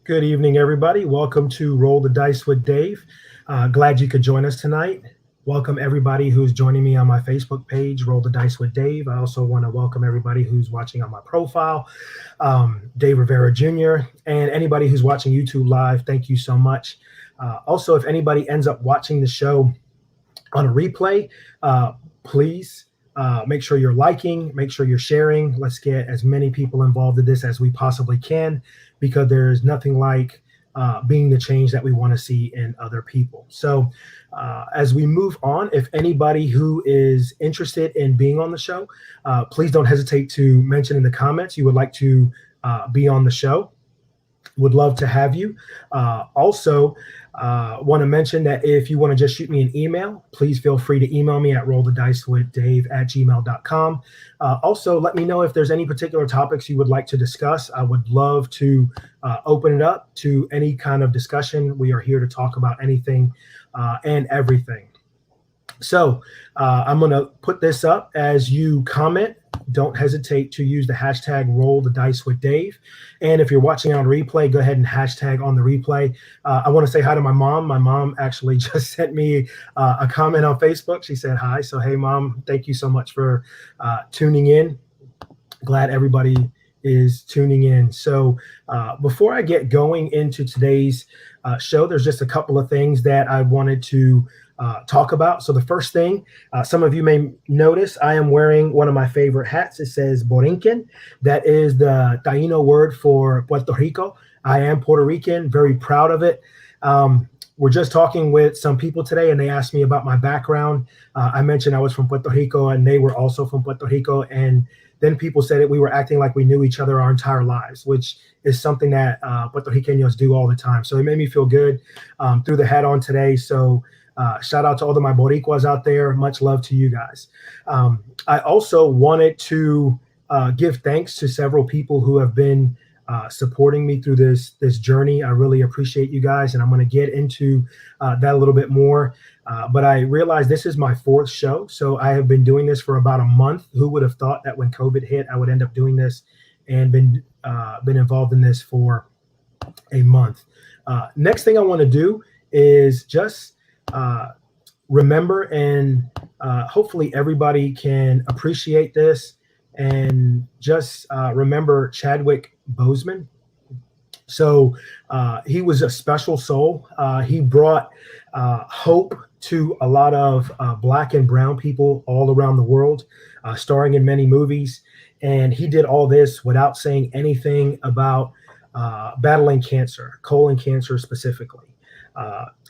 Good evening, everybody. Welcome to Roll the Dice with Dave. Glad you could join us tonight. Welcome everybody who's joining me on my Facebook page, Roll the Dice with Dave. I also want to welcome everybody who's watching on my profile, Dave Rivera Jr., and anybody who's watching YouTube Live. Thank you so much. Also, if anybody ends up watching the show on a replay, please make sure you're liking, make sure you're sharing. Let's get as many people involved in this as we possibly can, because there's nothing like being the change that we want to see in other people. So as we move on, if anybody who is interested in being on the show, please don't hesitate to mention in the comments you would like to be on the show. Would love to have you. Also, want to mention that if you want to just shoot me an email, please feel free to email me at rollthedicewithdave@gmail.com. Also, let me know if there's any particular topics you would like to discuss. I would love to open it up to any kind of discussion. We are here to talk about anything and everything. So I'm going to put this up as you comment. Don't hesitate to use the hashtag Roll the Dice with Dave. And if you're watching on replay, go ahead and hashtag on the replay. I want to say hi to my mom. My mom actually just sent me a comment on Facebook. She said hi. So, hey, Mom, thank you so much for tuning in. Glad everybody is tuning in. So before I get going into today's show, there's just a couple of things that I wanted to talk about. So the first thing, some of you may notice I am wearing one of my favorite hats. It says Borinquen. That is the Taino word for Puerto Rico. I am Puerto Rican, very proud of it. We're just talking with some people today, and they asked me about my background. I mentioned I was from Puerto Rico, and they were also from Puerto Rico. And then people said that we were acting like we knew each other our entire lives, which is something that Puerto Ricanos do all the time. So it made me feel good. Threw the hat on today. So shout out to all of my Boricuas out there. Much love to you guys. I also wanted to give thanks to several people who have been supporting me through this journey. I really appreciate you guys, and I'm going to get into that a little bit more. But I realized this is my fourth show, so I have been doing this for about a month. Who would have thought that when COVID hit, I would end up doing this and been involved in this for a month. Next thing I want to do is just remember, and hopefully everybody can appreciate this, and just remember Chadwick Boseman. So he was a special soul. He brought hope to a lot of Black and brown people all around the world, starring in many movies. And he did all this without saying anything about battling cancer, colon cancer specifically.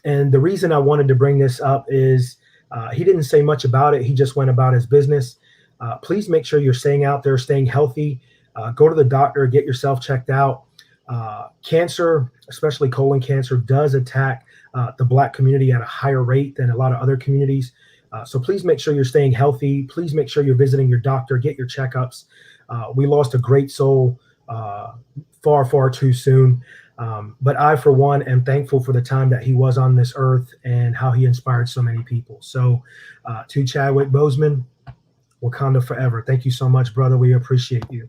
And the reason I wanted to bring this up is he didn't say much about it. He just went about his business. Please make sure you're staying out there, staying healthy. Go to the doctor, get yourself checked out. Cancer, especially colon cancer, does attack the Black community at a higher rate than a lot of other communities. So please make sure you're staying healthy. Please make sure you're visiting your doctor, get your checkups. We lost a great soul far, far too soon. But I, for one, am thankful for the time that he was on this earth and how he inspired so many people. So to Chadwick Boseman, Wakanda forever. Thank you so much, brother. We appreciate you.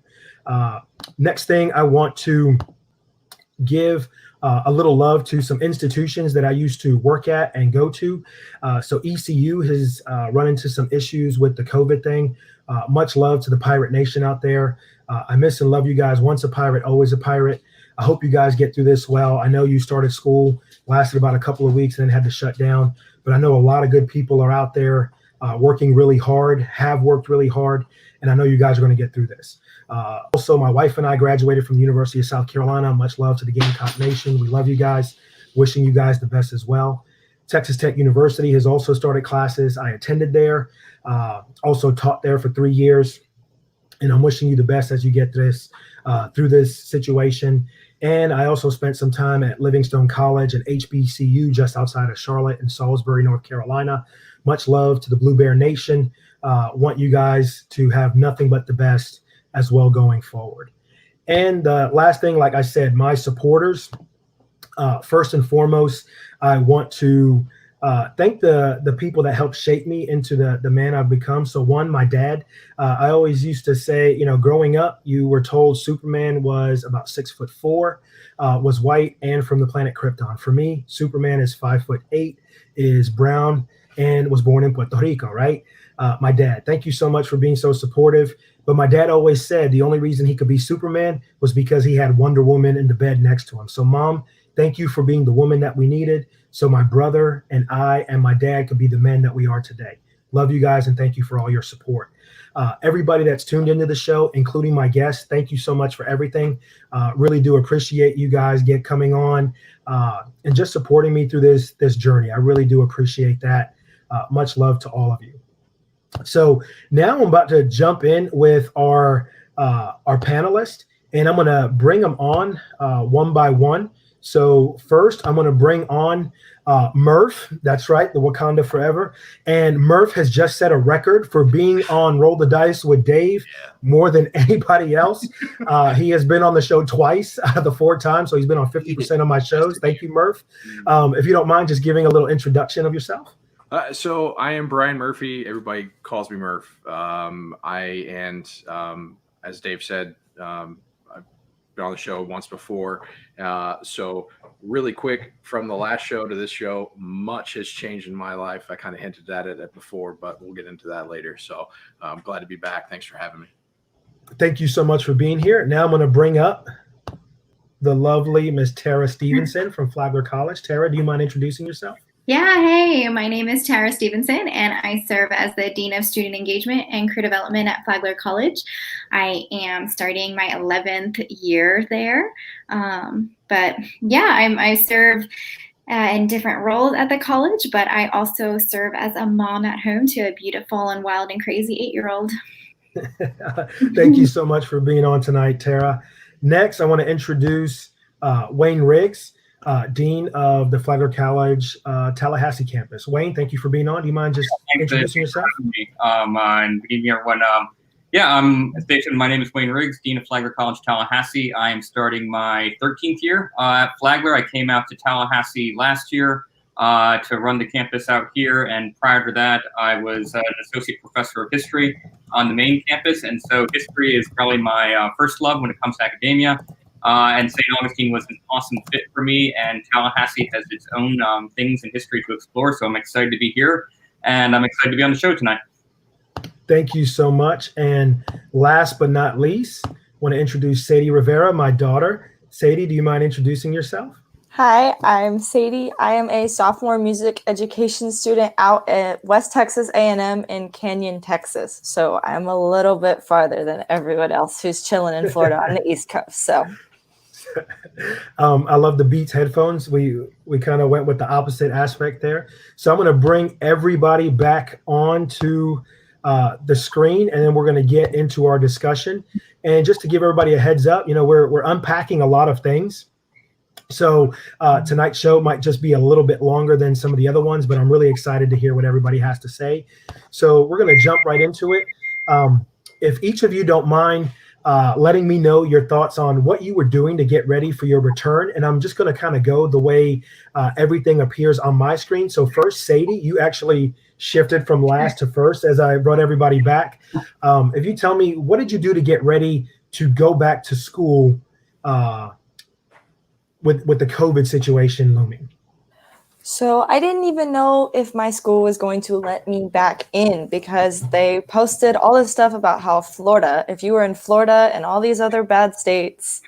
Next thing, I want to give a little love to some institutions that I used to work at and go to. So ECU has run into some issues with the COVID thing. Much love to the Pirate Nation out there. I miss and love you guys. Once a pirate, always a pirate. I hope you guys get through this well. I know you started school, lasted about a couple of weeks, and then had to shut down. But I know a lot of good people are out there working really hard, have worked really hard, and I know you guys are going to get through this. Also, my wife and I graduated from the University of South Carolina. Much love to the Gamecock Nation. We love you guys. Wishing you guys the best as well. Texas Tech University has also started classes. I attended there, also taught there for 3 years. And I'm wishing you the best as you get this through this situation. And I also spent some time at Livingstone College and HBCU just outside of Charlotte in Salisbury, North Carolina. Much love to the Blue Bear Nation. Want you guys to have nothing but the best as well going forward. And last thing, like I said, my supporters, first and foremost, I want to thank the people that helped shape me into the man I've become. So one, my dad. I always used to say, growing up, you were told Superman was about 6'4", was white, and from the planet Krypton. For me, Superman is 5'8", is brown, and was born in Puerto Rico. Right. My dad. Thank you so much for being so supportive. But my dad always said the only reason he could be Superman was because he had Wonder Woman in the bed next to him. So, Mom, thank you for being the woman that we needed, so my brother and I and my dad could be the men that we are today. Love you guys, and thank you for all your support. Everybody that's tuned into the show, including my guests, thank you so much for everything. Really do appreciate you guys coming on and just supporting me through this journey. I really do appreciate that. Much love to all of you. So now I'm about to jump in with our panelists, and I'm going to bring them on one by one. So first, I'm going to bring on Murph. That's right, the Wakanda Forever. And Murph has just set a record for being on Roll the Dice with Dave more than anybody else. He has been on the show twice out of the 4 times, so he's been on 50% of my shows. Thank you, Murph. If you don't mind just giving a little introduction of yourself. So I am Bryon Murphy. Everybody calls me Murph. As Dave said, I've been on the show once before. So really quick, from the last show to this show, much has changed in my life. I kind of hinted at it before, but we'll get into that later. So I'm glad to be back. Thanks for having me. Thank you so much for being here. Now I'm going to bring up the lovely Miss Tara Stevenson from Flagler College. Tara, do you mind introducing yourself? Yeah, hey, my name is Tara Stevenson, and I serve as the Dean of Student Engagement and Career Development at Flagler College. I am starting my 11th year there. But yeah, I serve in different roles at the college, but I also serve as a mom at home to a beautiful and wild and crazy 8-year-old. Thank you so much for being on tonight, Tara. Next, I want to introduce Wayne Riggs, Dean of the Flagler College Tallahassee campus. Wayne, thank you for being on. Do you mind just introducing yourself? And good evening, everyone. As Dave said, my name is Wayne Riggs, Dean of Flagler College Tallahassee. I am starting my 13th year at Flagler. I came out to Tallahassee last year to run the campus out here, and prior to that, I was an associate professor of history on the main campus, and so history is probably my first love when it comes to academia. And St. Augustine was an awesome fit for me, and Tallahassee has its own things in history to explore, so I'm excited to be here, and I'm excited to be on the show tonight. Thank you so much. And last but not least, I want to introduce Sadie Rivera, my daughter. Sadie, do you mind introducing yourself? Hi, I'm Sadie. I am a sophomore music education student out at West Texas A&M in Canyon, Texas. So I'm a little bit farther than everyone else who's chilling in Florida on the East Coast. So I love the Beats headphones. We kind of went with the opposite aspect there. So I'm going to bring everybody back onto the screen, and then we're going to get into our discussion. And just to give everybody a heads up, we're unpacking a lot of things. So tonight's show might just be a little bit longer than some of the other ones, but I'm really excited to hear what everybody has to say. So we're going to jump right into it. If each of you don't mind letting me know your thoughts on what you were doing to get ready for your return. And I'm just going to kind of go the way everything appears on my screen. So first, Sadie, you actually shifted from last to first as I brought everybody back. If you tell me, what did you do to get ready to go back to school with the COVID situation looming? So I didn't even know if my school was going to let me back in because they posted all this stuff about how Florida, if you were in Florida and all these other bad states,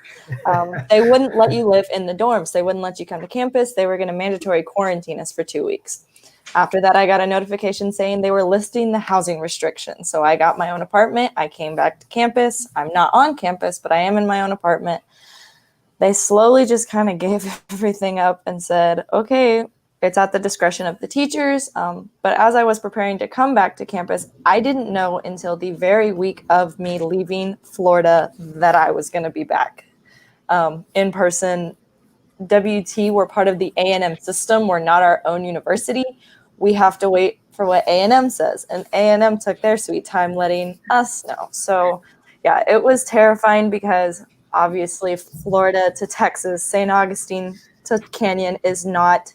they wouldn't let you live in the dorms. They wouldn't let you come to campus. They were going to mandatory quarantine us for 2 weeks. After that, I got a notification saying they were lifting the housing restrictions. So I got my own apartment. I came back to campus. I'm not on campus, but I am in my own apartment. They slowly just kind of gave everything up and said, okay, it's at the discretion of the teachers. But as I was preparing to come back to campus, I didn't know until the very week of me leaving Florida that I was going to be back in person. WT, we're part of the A&M system. We're not our own university. We have to wait for what A&M says. And A&M took their sweet time letting us know. So yeah, it was terrifying because obviously Florida to Texas, St. Augustine to Canyon is not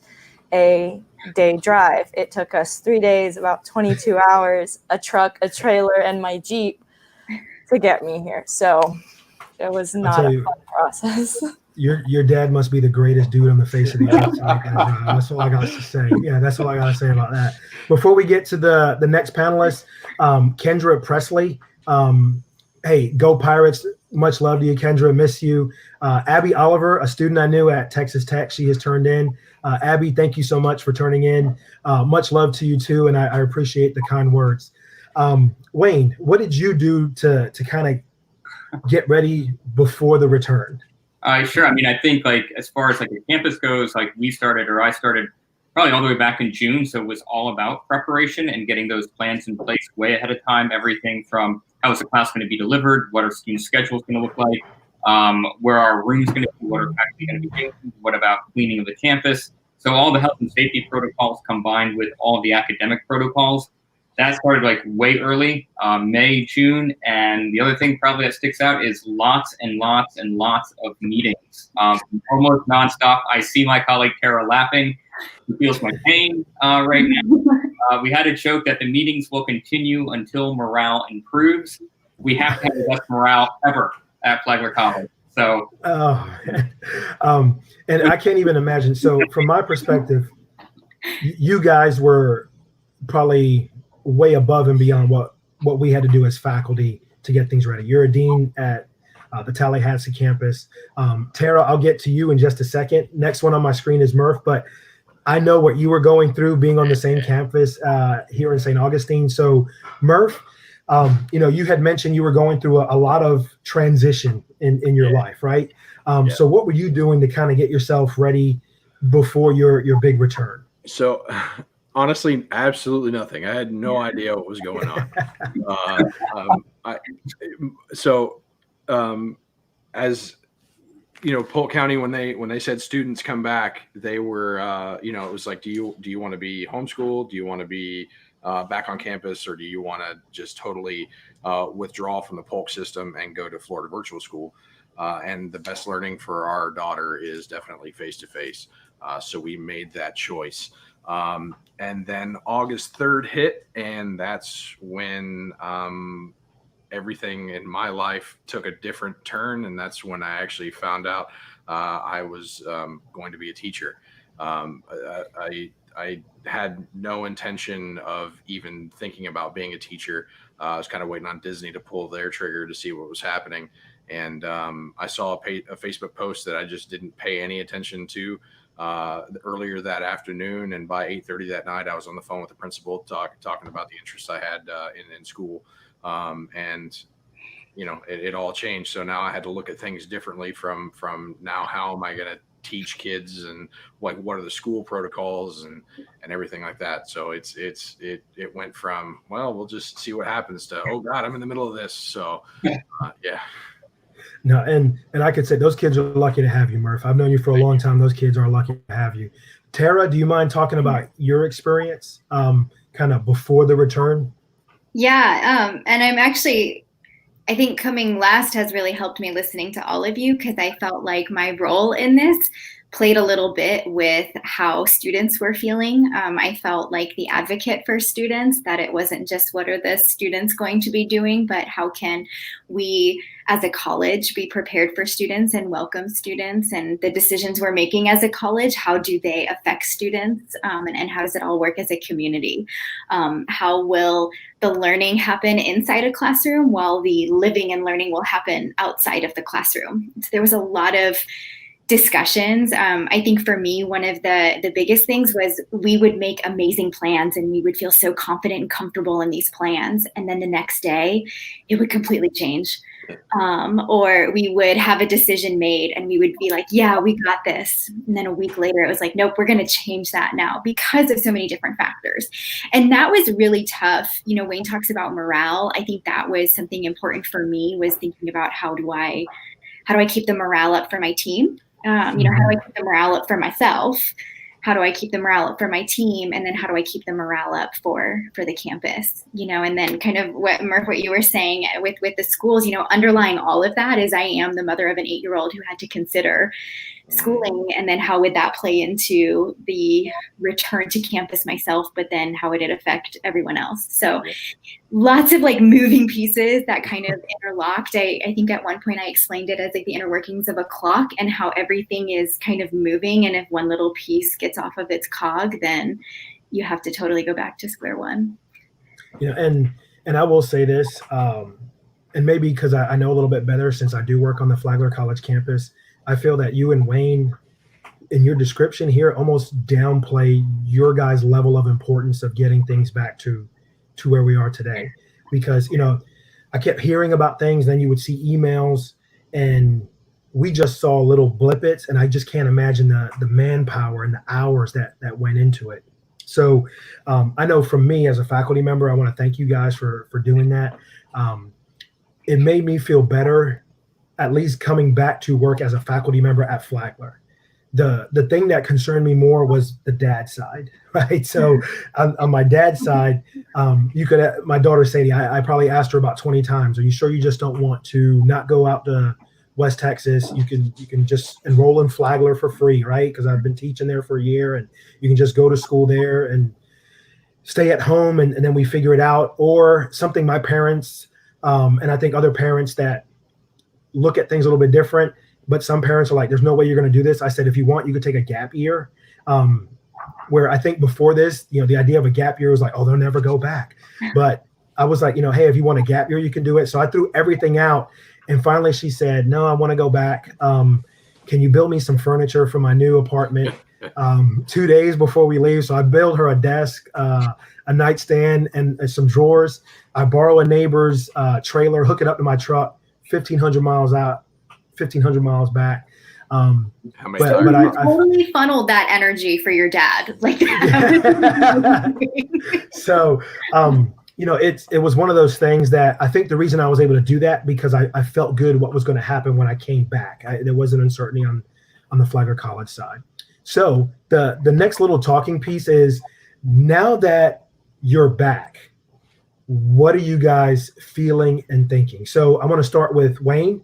a day drive. It took us 3 days, about 22 hours, a truck, a trailer, and my Jeep to get me here. So it was not a fun process. Your dad must be the greatest dude on the face of the earth. That's all I got to say. Yeah, that's all I got to say about that. Before we get to the next panelist, Kendra Presley. Hey, go Pirates. Much love to you, Kendra. Miss you. Abby Oliver, a student I knew at Texas Tech. She has turned in. Abby, thank you so much for turning in. Much love to you too, and I appreciate the kind words. Wayne, what did you do to kind of get ready before the return? Sure. I mean, I think like as far as like the campus goes, like I started probably all the way back in June. So it was all about preparation and getting those plans in place way ahead of time. Everything from how is the class going to be delivered, what our student schedule is going to look like, where our rooms going to be, what are faculty going to be doing, what about cleaning of the campus. So all the health and safety protocols combined with all the academic protocols. That started like way early, May, June. And the other thing probably that sticks out is lots and lots and lots of meetings, almost nonstop. I see my colleague Tara laughing. She feels my pain right now. We had a joke that the meetings will continue until morale improves. We have to have the best morale ever at Flagler College. So, and I can't even imagine. So from my perspective, you guys were probably way above and beyond what we had to do as faculty to get things ready. You're a dean at the Tallahassee campus. Tara, I'll get to you in just a second. Next one on my screen is Murph, but I know what you were going through being on the same campus here in St. Augustine. So Murph, you had mentioned you were going through a lot of transition in your life, right? So what were you doing to kind of get yourself ready before your big return? So honestly, absolutely nothing. I had no idea what was going on. As you know, Polk County, when they said students come back, they were, it was like, do you want to be homeschooled? Do you want to be back on campus, or do you want to just totally withdraw from the Polk system and go to Florida virtual school? And the best learning for our daughter is definitely face-to-face. So we made that choice. And then August 3rd hit, and that's when everything in my life took a different turn. And that's when I actually found out I was going to be a teacher. I had no intention of even thinking about being a teacher. I was kind of waiting on Disney to pull their trigger to see what was happening. And I saw a Facebook post that I just didn't pay any attention to earlier that afternoon, and by 8:30 that night I was on the phone with the principal talking about the interest I had in school, and it all changed. So now I had to look at things differently from now. How am I going to teach kids, and what are the school protocols and everything like that? So it went from, well, we'll just see what happens, to, oh God, I'm in the middle of this. So yeah. No, and I could say those kids are lucky to have you, Murph. I've known you for a long time. Those kids are lucky to have you. Tara, do you mind talking about your experience kind of before the return? Yeah, and I think coming last has really helped me listening to all of you, because I felt like my role in this played a little bit with how students were feeling. I felt like the advocate for students, that it wasn't just what are the students going to be doing, but how can we as a college be prepared for students and welcome students, and the decisions we're making as a college, how do they affect students, and how does it all work as a community? How will the learning happen inside a classroom while the living and learning will happen outside of the classroom? So there was a lot of discussions. I think for me, one of the biggest things was we would make amazing plans and we would feel so confident and comfortable in these plans. And then the next day it would completely change. Or we would have a decision made and we would be like, yeah, we got this. And then a week later it was like, nope, we're going to change that now because of so many different factors. And that was really tough. Wayne talks about morale. I think that was something important for me, was thinking about how do I keep the morale up for my team? How do I keep the morale up for myself? How do I keep the morale up for my team? And then how do I keep the morale up for the campus? And then kind of Murph, what you were saying with the schools, underlying all of that is I am the mother of an 8-year-old who had to consider schooling, and then how would that play into the return to campus myself, but then how would it affect everyone else? So lots of like moving pieces that kind of interlocked. I think at one point I explained it as like the inner workings of a clock and how everything is kind of moving, and if one little piece gets off of its cog, then you have to totally go back to square one. And I will say this, and maybe because I know a little bit better since I do work on the Flagler College campus, I feel that you and Wayne, in your description here, almost downplay your guys' level of importance of getting things back to where we are today. Because, I kept hearing about things, then you would see emails, and we just saw little blippets, and I just can't imagine the manpower and the hours that went into it. So I know from me as a faculty member, I want to thank you guys for doing that. It made me feel better, at least coming back to work as a faculty member at Flagler. The thing that concerned me more was the dad side, right? So on my dad's side, my daughter Sadie, I probably asked her about 20 times, are you sure you just don't want to not go out to West Texas? You can just enroll in Flagler for free, right? Because I've been teaching there for a year, and you can just go to school there and stay at home, and then we figure it out. Or something my parents, and I think other parents that look at things a little bit different, but some parents are like, there's no way you're going to do this. I said, if you want, you could take a gap year. Where I think before this, the idea of a gap year was like, oh, they'll never go back. But I was like, hey, if you want a gap year, you can do it. So I threw everything out. And finally she said, no, I want to go back. Can you build me some furniture for my new apartment 2 days before we leave? So I built her a desk, a nightstand, and some drawers. I borrow a neighbor's trailer, hook it up to my truck, 1,500 miles out, 1,500 miles back. How many So times? you totally funneled that energy for your dad. Like So, it was one of those things that I think the reason I was able to do that because I felt good what was going to happen when I came back. There was an uncertainty on the Flagler College side. So the next little talking piece is, now that you're back, what are you guys feeling and thinking? So I want to start with Wayne.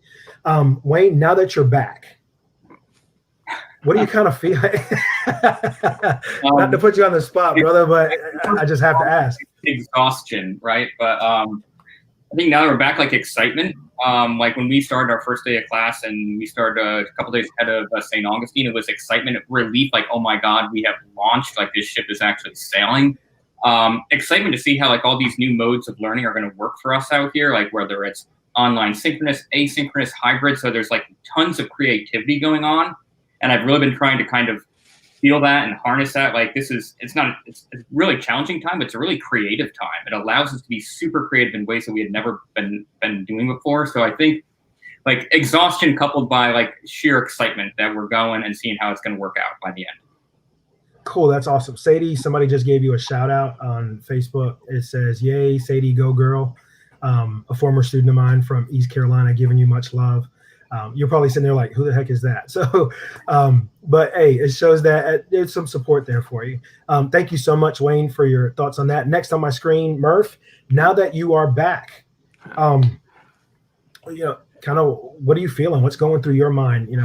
Wayne, now that you're back, what do you kind of feel? Not to put you on the spot, brother, but I just have to ask. Exhaustion, right? But I think now that we're back, like excitement. Like when we started our first day of class and we started a couple days ahead of St. Augustine, it was excitement, relief, like, oh my God, we have launched, like this ship is actually sailing. Excitement to see how like all these new modes of learning are going to work for us out here, like whether it's online, synchronous, asynchronous, hybrid. So there's like tons of creativity going on. And I've really been trying to kind of feel that and harness that. Like it's a really challenging time, but it's a really creative time. It allows us to be super creative in ways that we had never been doing before. So I think like exhaustion coupled by like sheer excitement that we're going and seeing how it's going to work out by the end. Cool. That's awesome. Sadie, somebody just gave you a shout out on Facebook. It says, yay, Sadie, go girl. A former student of mine from East Carolina, giving you much love. You're probably sitting there like, who the heck is that? So, but hey, it shows that there's some support there for you. Thank you so much, Wayne, for your thoughts on that. Next on my screen, Murph, now that you are back, kind of what are you feeling? What's going through your mind?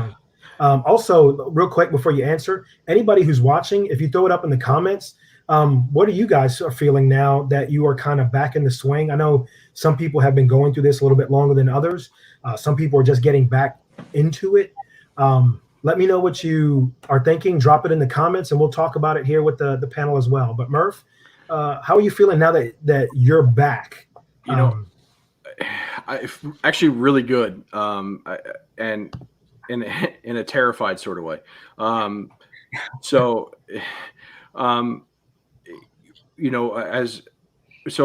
Also, real quick before you answer, anybody who's watching, if you throw it up in the comments, what are you guys are feeling now that you are kind of back in the swing? I know some people have been going through this a little bit longer than others. Some people are just getting back into it. Let me know what you are thinking. Drop it in the comments, and we'll talk about it here with the panel as well. But Murph, how are you feeling now that you're back? I actually really good, and in a terrified sort of way. So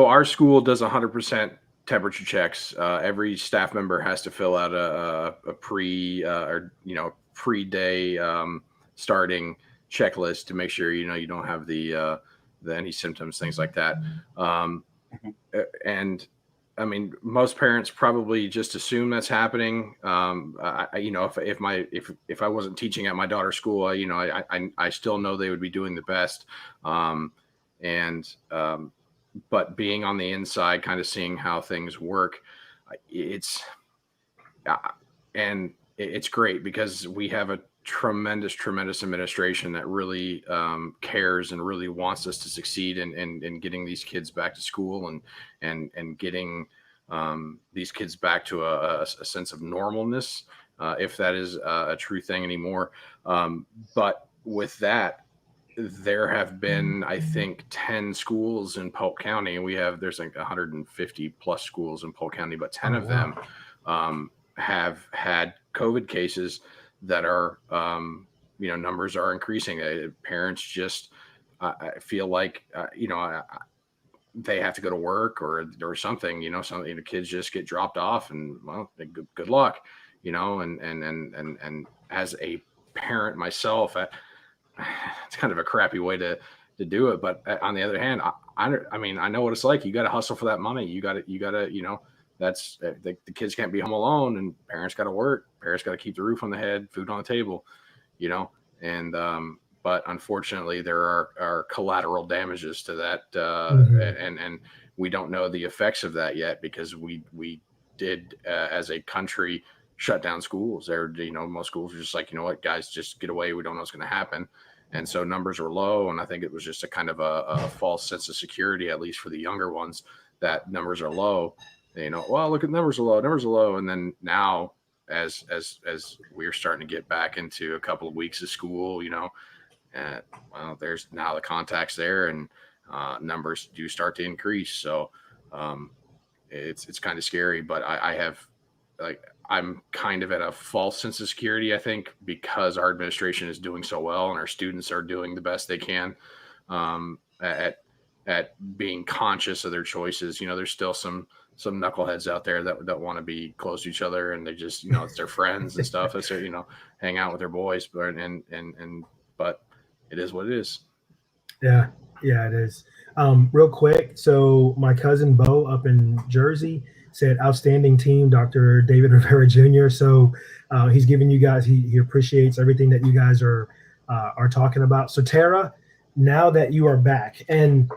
our school does 100% temperature checks. Every staff member has to fill out a pre-day starting checklist to make sure you don't have the any symptoms, things like that. And I mean, most parents probably just assume that's happening. If I wasn't teaching at my daughter's school, I still know they would be doing the best. But being on the inside, kind of seeing how things work, it's great because we have tremendous administration that really cares and really wants us to succeed in getting these kids back to school and getting these kids back to a sense of normalness, if that is a true thing anymore. But with that, there have been, I think, 10 schools in Polk County, and there's like 150 plus schools in Polk County, but 10 of them have had COVID cases that are, numbers are increasing. Parents just, I feel like, they have to go to work or something, the kids just get dropped off, and well, good luck, and as a parent myself, it's kind of a crappy way to do it. But on the other hand, I mean, I know what it's like. You got to hustle for that money. You got to, that's the kids can't be home alone, and parents got to work. Parents got to keep the roof on the head, food on the table, and, but unfortunately there are collateral damages to that. And we don't know the effects of that yet, because we did, as a country, shut down schools. Most schools are just like, what, guys, just get away. We don't know what's going to happen. And so numbers were low. And I think it was just a kind of a false sense of security, at least for the younger ones, that numbers are low. Well, look at numbers are low. And then now, as we're starting to get back into a couple of weeks of school, well, there's now the contacts there, and numbers do start to increase. So it's kind of scary, but I'm kind of at a false sense of security, I think, because our administration is doing so well and our students are doing the best they can at being conscious of their choices. There's still some knuckleheads out there that want to be close to each other, and they just, it's their friends and stuff. That's their, hang out with their boys, but it is what it is. Yeah, it is. Real quick, so my cousin Bo up in Jersey said, outstanding team, Dr. David Rivera Jr. So he's giving you guys, he appreciates everything that you guys are talking about. So Tara, now that you are back, and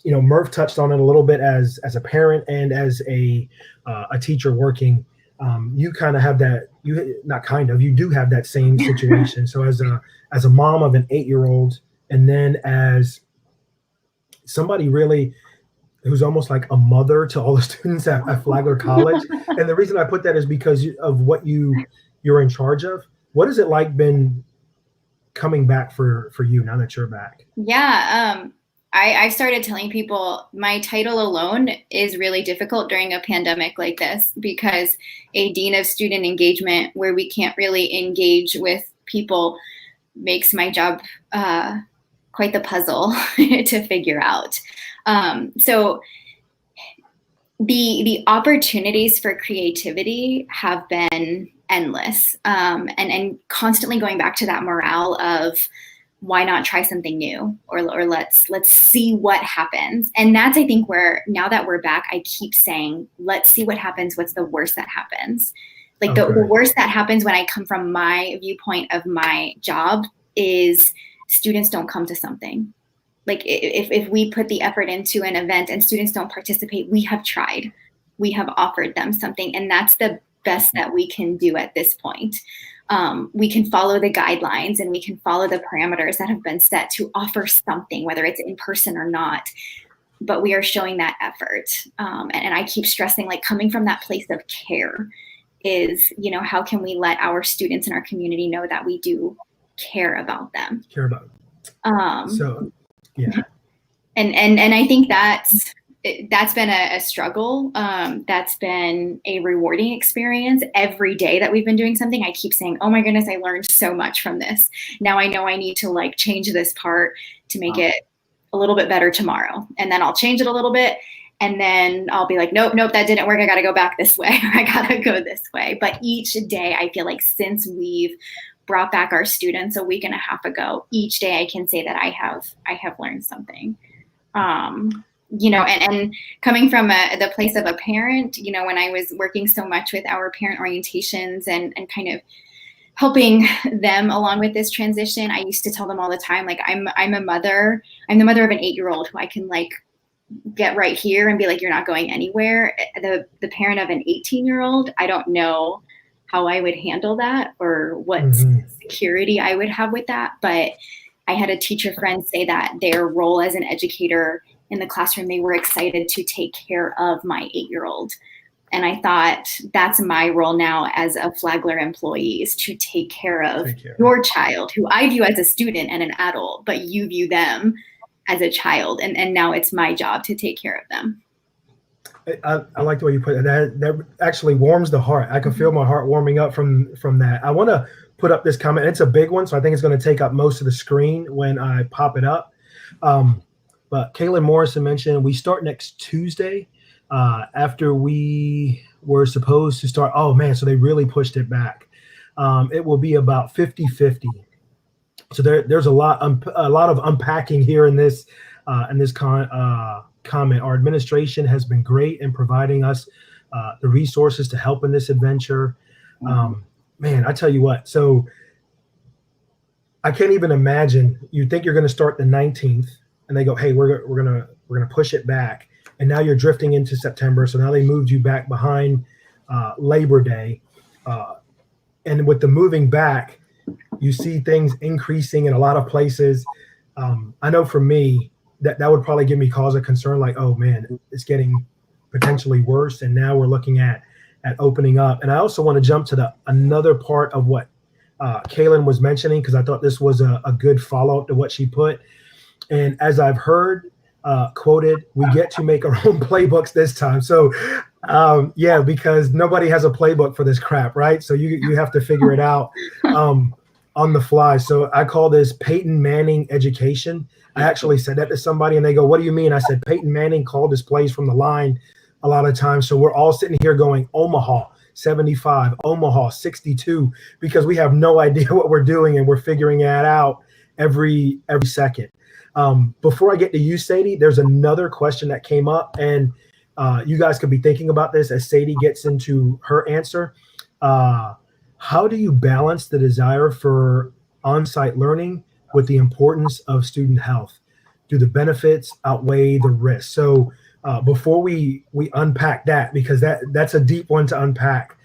Murph touched on it a little bit as a parent and as a teacher working, you kind of have that, you do have that same situation. So as a mom of an 8-year-old, and then as somebody really who's almost like a mother to all the students at Flagler College. And the reason I put that is because of what you're in charge of. What has it like been coming back for you now that you're back? Yeah, I started telling people my title alone is really difficult during a pandemic like this, because a dean of student engagement, where we can't really engage with people, makes my job quite the puzzle to figure out. So the opportunities for creativity have been endless, and constantly going back to that morale of, why not try something new, or let's see what happens. And that's, I think, where, now that we're back, I keep saying, let's see what happens. What's the worst that happens? Like the worst that happens, when I come from my viewpoint of my job, is students don't come to something. Like if we put the effort into an event and students don't participate, we have tried, we have offered them something, and that's the best that we can do at this point. We can follow the guidelines and we can follow the parameters that have been set to offer something, whether it's in person or not, but we are showing that effort. And I keep stressing, like, coming from that place of care is, how can we let our students in our community know that we do care about them? Care about them. So, yeah. And I think that's been a struggle. That's been a rewarding experience. Every day that we've been doing something, I keep saying, oh my goodness, I learned so much from this. Now I know I need to change this part to make it a little bit better tomorrow. And then I'll change it a little bit. And then I'll be like, nope, that didn't work. I got to go back this way. Or I got to go this way. But each day, I feel like since we've brought back our students a week and a half ago, each day I can say that I have learned something. And coming from the place of a parent, when I was working so much with our parent orientations and kind of helping them along with this transition, I used to tell them all the time, like, I'm the mother of an 8-year-old who I can get right here and be like, you're not going anywhere. The parent of an 18-year-old, I don't know how I would handle that or what security I would have with that. But I had a teacher friend say that their role as an educator in the classroom, they were excited to take care of my 8-year-old. And I thought, that's my role now as a Flagler employee, is to take care of your child, who I view as a student and an adult, but you view them as a child. And now it's my job to take care of them. I like the way you put it. That actually warms the heart. I can feel my heart warming up from that. I want to put up this comment. It's a big one, so I think it's going to take up most of the screen when I pop it up. But Kaylin Morrison mentioned we start next Tuesday after we were supposed to start. Oh, man, so they really pushed it back. It will be about 50-50. So there's a lot of unpacking here in this comment. Our administration has been great in providing us the resources to help in this adventure. Man, I tell you what, so I can't even imagine. You think you're going to start the 19th and they go, hey, we're going to push it back. And now you're drifting into September. So now they moved you back behind Labor Day. And with the moving back, you see things increasing in a lot of places. I know for me, that would probably give me cause of concern, like, oh man, it's getting potentially worse. And now we're looking at opening up. And I also want to jump to another part of what Kaylin was mentioning, because I thought this was a good follow-up to what she put. And as I've heard quoted, we get to make our own playbooks this time. So yeah, because nobody has a playbook for this crap, right? So you have to figure it out on the fly. So I call this Peyton Manning education. I actually said that to somebody and they go, what do you mean? I said, Peyton Manning called his plays from the line a lot of times. So we're all sitting here going, Omaha 75, Omaha 62, because we have no idea what we're doing and we're figuring that out every second. Before I get to you, Sadie, there's another question that came up, and you guys could be thinking about this as Sadie gets into her answer. How do you balance the desire for on-site learning with the importance of student health? Do the benefits outweigh the risks? So before we unpack that, because that's a deep one to unpack,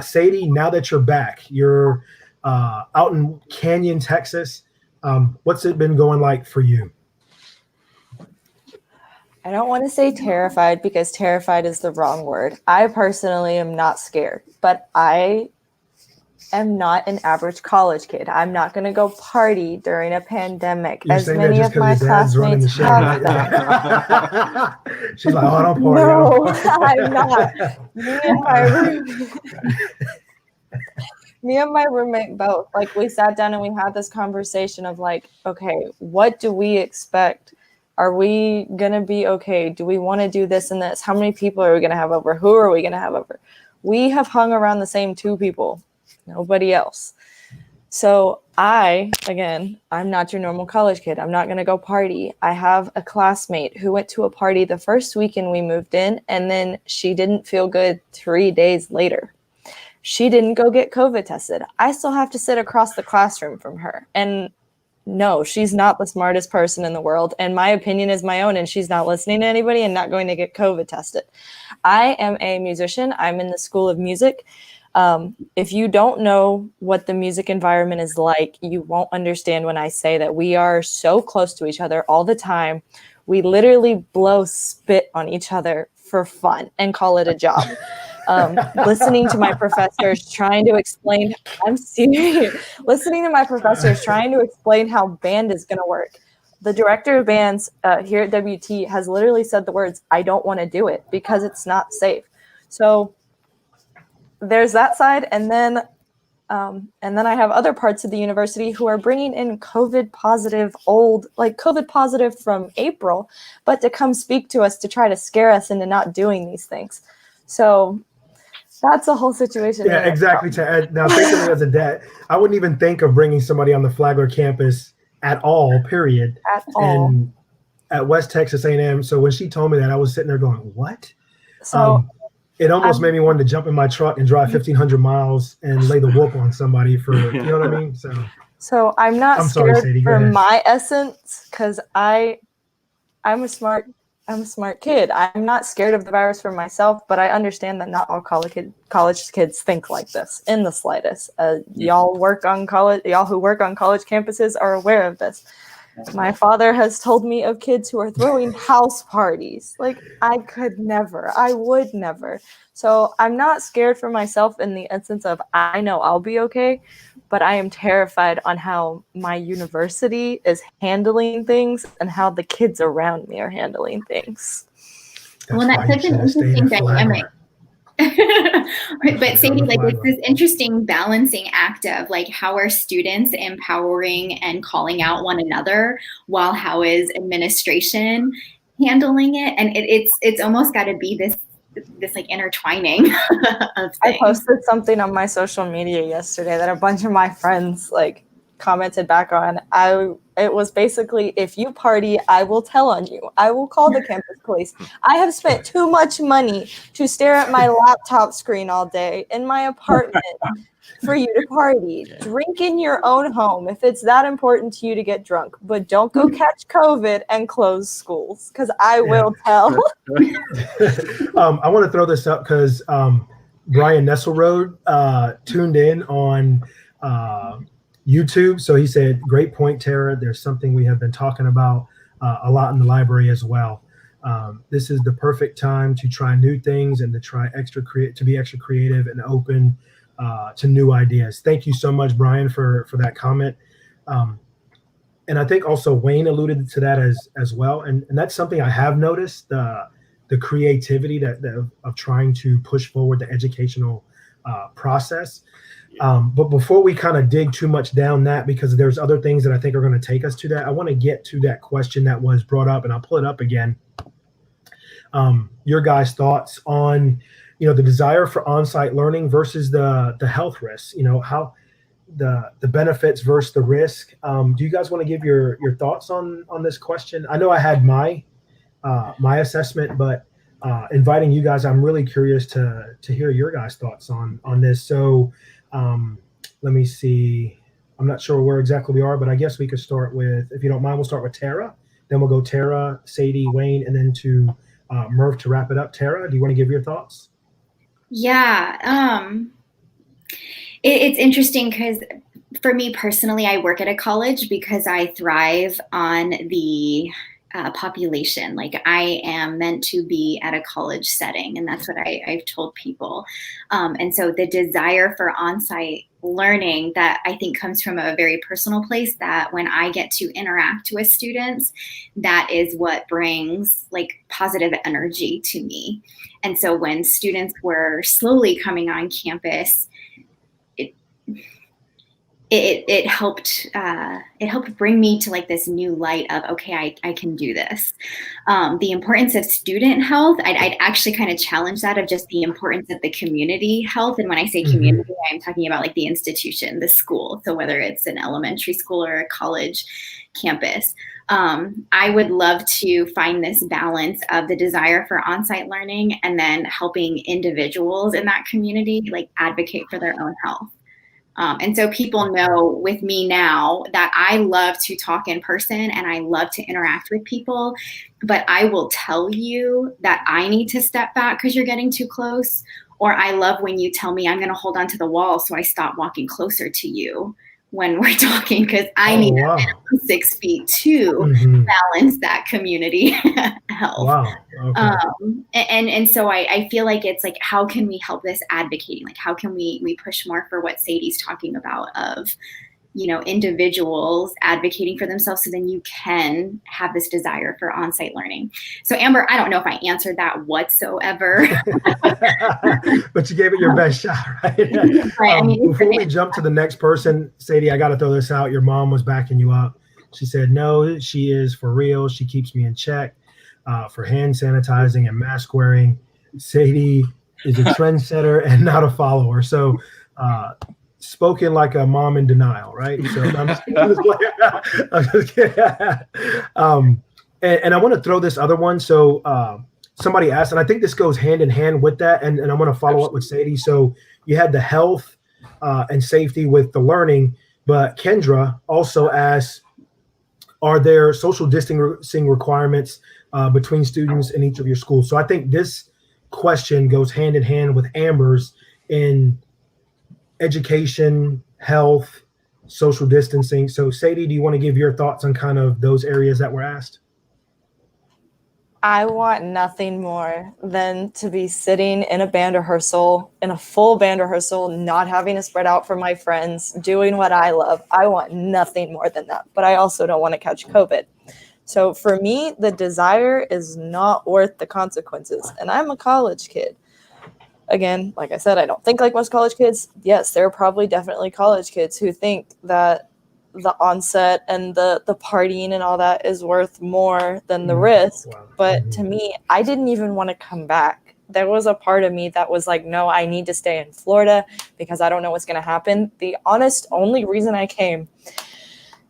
Sadie, now that you're back, you're out in Canyon, Texas. What's it been going like for you? I don't want to say terrified, because terrified is the wrong word. I personally am not scared, but I am not an average college kid. I'm not going to go party during a pandemic, You're as many of my classmates have done. She's like, oh, I don't party. No, I'm not. Me and my roommate both, like, we sat down and we had this conversation of like, okay, what do we expect? Are we going to be okay? Do we want to do this and this? How many people are we going to have over? Who are we going to have over? We have hung around the same 2 people, nobody else. So I'm not your normal college kid. I'm not going to go party. I have a classmate who went to a party the first weekend we moved in, and then she didn't feel good 3 days later. She didn't go get COVID tested. I still have to sit across the classroom from her. And no, she's not the smartest person in the world. And my opinion is my own, and she's not listening to anybody and not going to get COVID tested. I am a musician. I'm in the School of Music. If you don't know what the music environment is like, you won't understand when I say that we are so close to each other all the time. We literally blow spit on each other for fun and call it a job. Listening to my professors trying to explain, I'm serious, listening to my professors trying to explain how band is going to work. The director of bands here at WT has literally said the words, I don't want to do it because it's not safe. So there's that side. And then I have other parts of the university who are bringing in COVID positive from April, but to come speak to us to try to scare us into not doing these things. So that's a whole situation. Yeah, exactly. Now, thinking of it as a dad, I wouldn't even think of bringing somebody on the Flagler campus at all, period. At all. And at West Texas A&M. So when she told me that, I was sitting there going, what? So it almost made me want to jump in my truck and drive 1,500 miles and lay the whoop on somebody for, you know what I mean? So I'm not scared Sadie, for my essence, because I'm a smart I'm a smart kid. I'm not scared of the virus for myself, but I understand that not all college kids think like this in the slightest. Y'all who work on college campuses are aware of this. My father has told me of kids who are throwing house parties. Like, I could never. I would never. So I'm not scared for myself in the instance of I know I'll be okay, but I am terrified on how my university is handling things and how the kids around me are handling things. Well, that's such an interesting dynamic. But Sadie, like, it's this interesting balancing act of like, how are students empowering and calling out one another, while how is administration handling it? And it's almost got to be this like intertwining of things. I posted something on my social media yesterday that a bunch of my friends like commented back on. It was basically, if you party, I will tell on you. I will call the campus police. I have spent too much money to stare at my laptop screen all day in my apartment for you to party. Drink in your own home if it's that important to you to get drunk, but don't go catch COVID and close schools, because I will tell. I want to throw this up because Brian Nesselrode tuned in on YouTube. So he said, great point, Tara. There's something we have been talking about a lot in the library as well. This is the perfect time to try new things and to try to be extra creative and open to new ideas. Thank you so much, Brian, for that comment. And I think also Wayne alluded to that as well. And that's something I have noticed, the creativity of trying to push forward the educational process. But before we kind of dig too much down that, because there's other things that I think are going to take us to that, I want to get to that question that was brought up, and I'll pull it up again. Your guys' thoughts on, the desire for on-site learning versus the health risks, how the benefits versus the risk. Do you guys want to give your thoughts on this question? I know I had my assessment, but inviting you guys, I'm really curious to hear your guys' thoughts on this. So let me see. I'm not sure where exactly we are, but I guess we could start with, if you don't mind, we'll start with Tara. Then we'll go Tara, Sadie, Wayne, and then to Murph to wrap it up. Tara, do you want to give your thoughts? Yeah. It's interesting because for me personally, I work at a college because I thrive on the population. Like, I am meant to be at a college setting, and that's what I've told people. And so the desire for on-site learning, that I think comes from a very personal place, that when I get to interact with students, that is what brings like positive energy to me. And so when students were slowly coming on campus, it helped bring me to like this new light of, okay, I can do this. The importance of student health, I'd actually kind of challenge that, of just the importance of the community health. And when I say community, I'm talking about like the institution, the school. So whether it's an elementary school or a college campus, I would love to find this balance of the desire for on-site learning and then helping individuals in that community like advocate for their own health. And so people know with me now that I love to talk in person and I love to interact with people, but I will tell you that I need to step back because you're getting too close. Or I love when you tell me I'm going to hold onto the wall so I stop walking closer to you when we're talking, because I need 6 feet to balance that community health. Wow. Okay. And so I feel like it's like, how can we help this advocating? Like, how can we push more for what Sadie's talking about of, individuals advocating for themselves, so then you can have this desire for on-site learning. So Amber, I don't know if I answered that whatsoever. But you gave it your best shot, right? Right. Before we jump to the next person, Sadie, I got to throw this out. Your mom was backing you up. She said, no, she is for real. She keeps me in check for hand sanitizing and mask wearing. Sadie is a trendsetter and not a follower. So, spoken like a mom in denial, right? So I'm just kidding. And I want to throw this other one. So somebody asked, and I think this goes hand in hand with that. And I want to follow up with Sadie. So you had the health and safety with the learning, but Kendra also asked, are there social distancing requirements between students in each of your schools? So I think this question goes hand in hand with Amber's in education, health, social distancing. So Sadie, do you want to give your thoughts on kind of those areas that were asked? I want nothing more than to be sitting in a band rehearsal, in a full band rehearsal, not having to spread out from my friends, doing what I love. I want nothing more than that, but I also don't want to catch COVID. So for me, the desire is not worth the consequences. And I'm a college kid. Again, like I said, I don't think like most college kids. Yes, there are probably definitely college kids who think that the onset and the partying and all that is worth more than the risk. Wow. But to me, I didn't even want to come back. There was a part of me that was like, no, I need to stay in Florida because I don't know what's going to happen. The honest only reason I came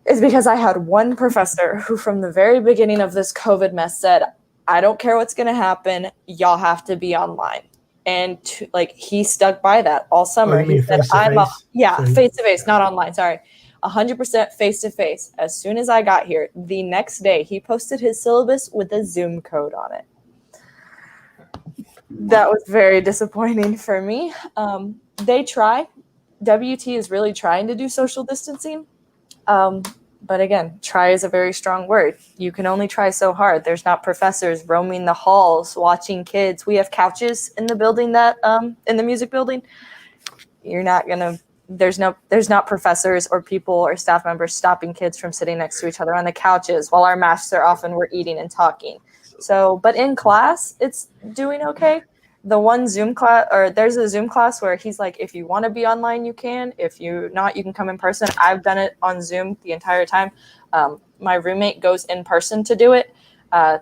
is because I had one professor who from the very beginning of this COVID mess said, I don't care what's going to happen. Y'all have to be online. And he stuck by that all summer. You mean he said, face-to-face? Face-to-face, not online. Sorry. 100% face-to-face. As soon as I got here, the next day, he posted his syllabus with a Zoom code on it. That was very disappointing for me. They try. WT is really trying to do social distancing. But again, try is a very strong word. You can only try so hard. There's not professors roaming the halls, watching kids. We have couches in the building that, in the music building. There's not professors or people or staff members stopping kids from sitting next to each other on the couches while our masks are off and we're eating and talking. So, but in class, it's doing okay. The one Zoom class, or there's a Zoom class where he's like, if you want to be online, you can. If you're not, you can come in person. I've done it on Zoom the entire time. My roommate goes in person to do it.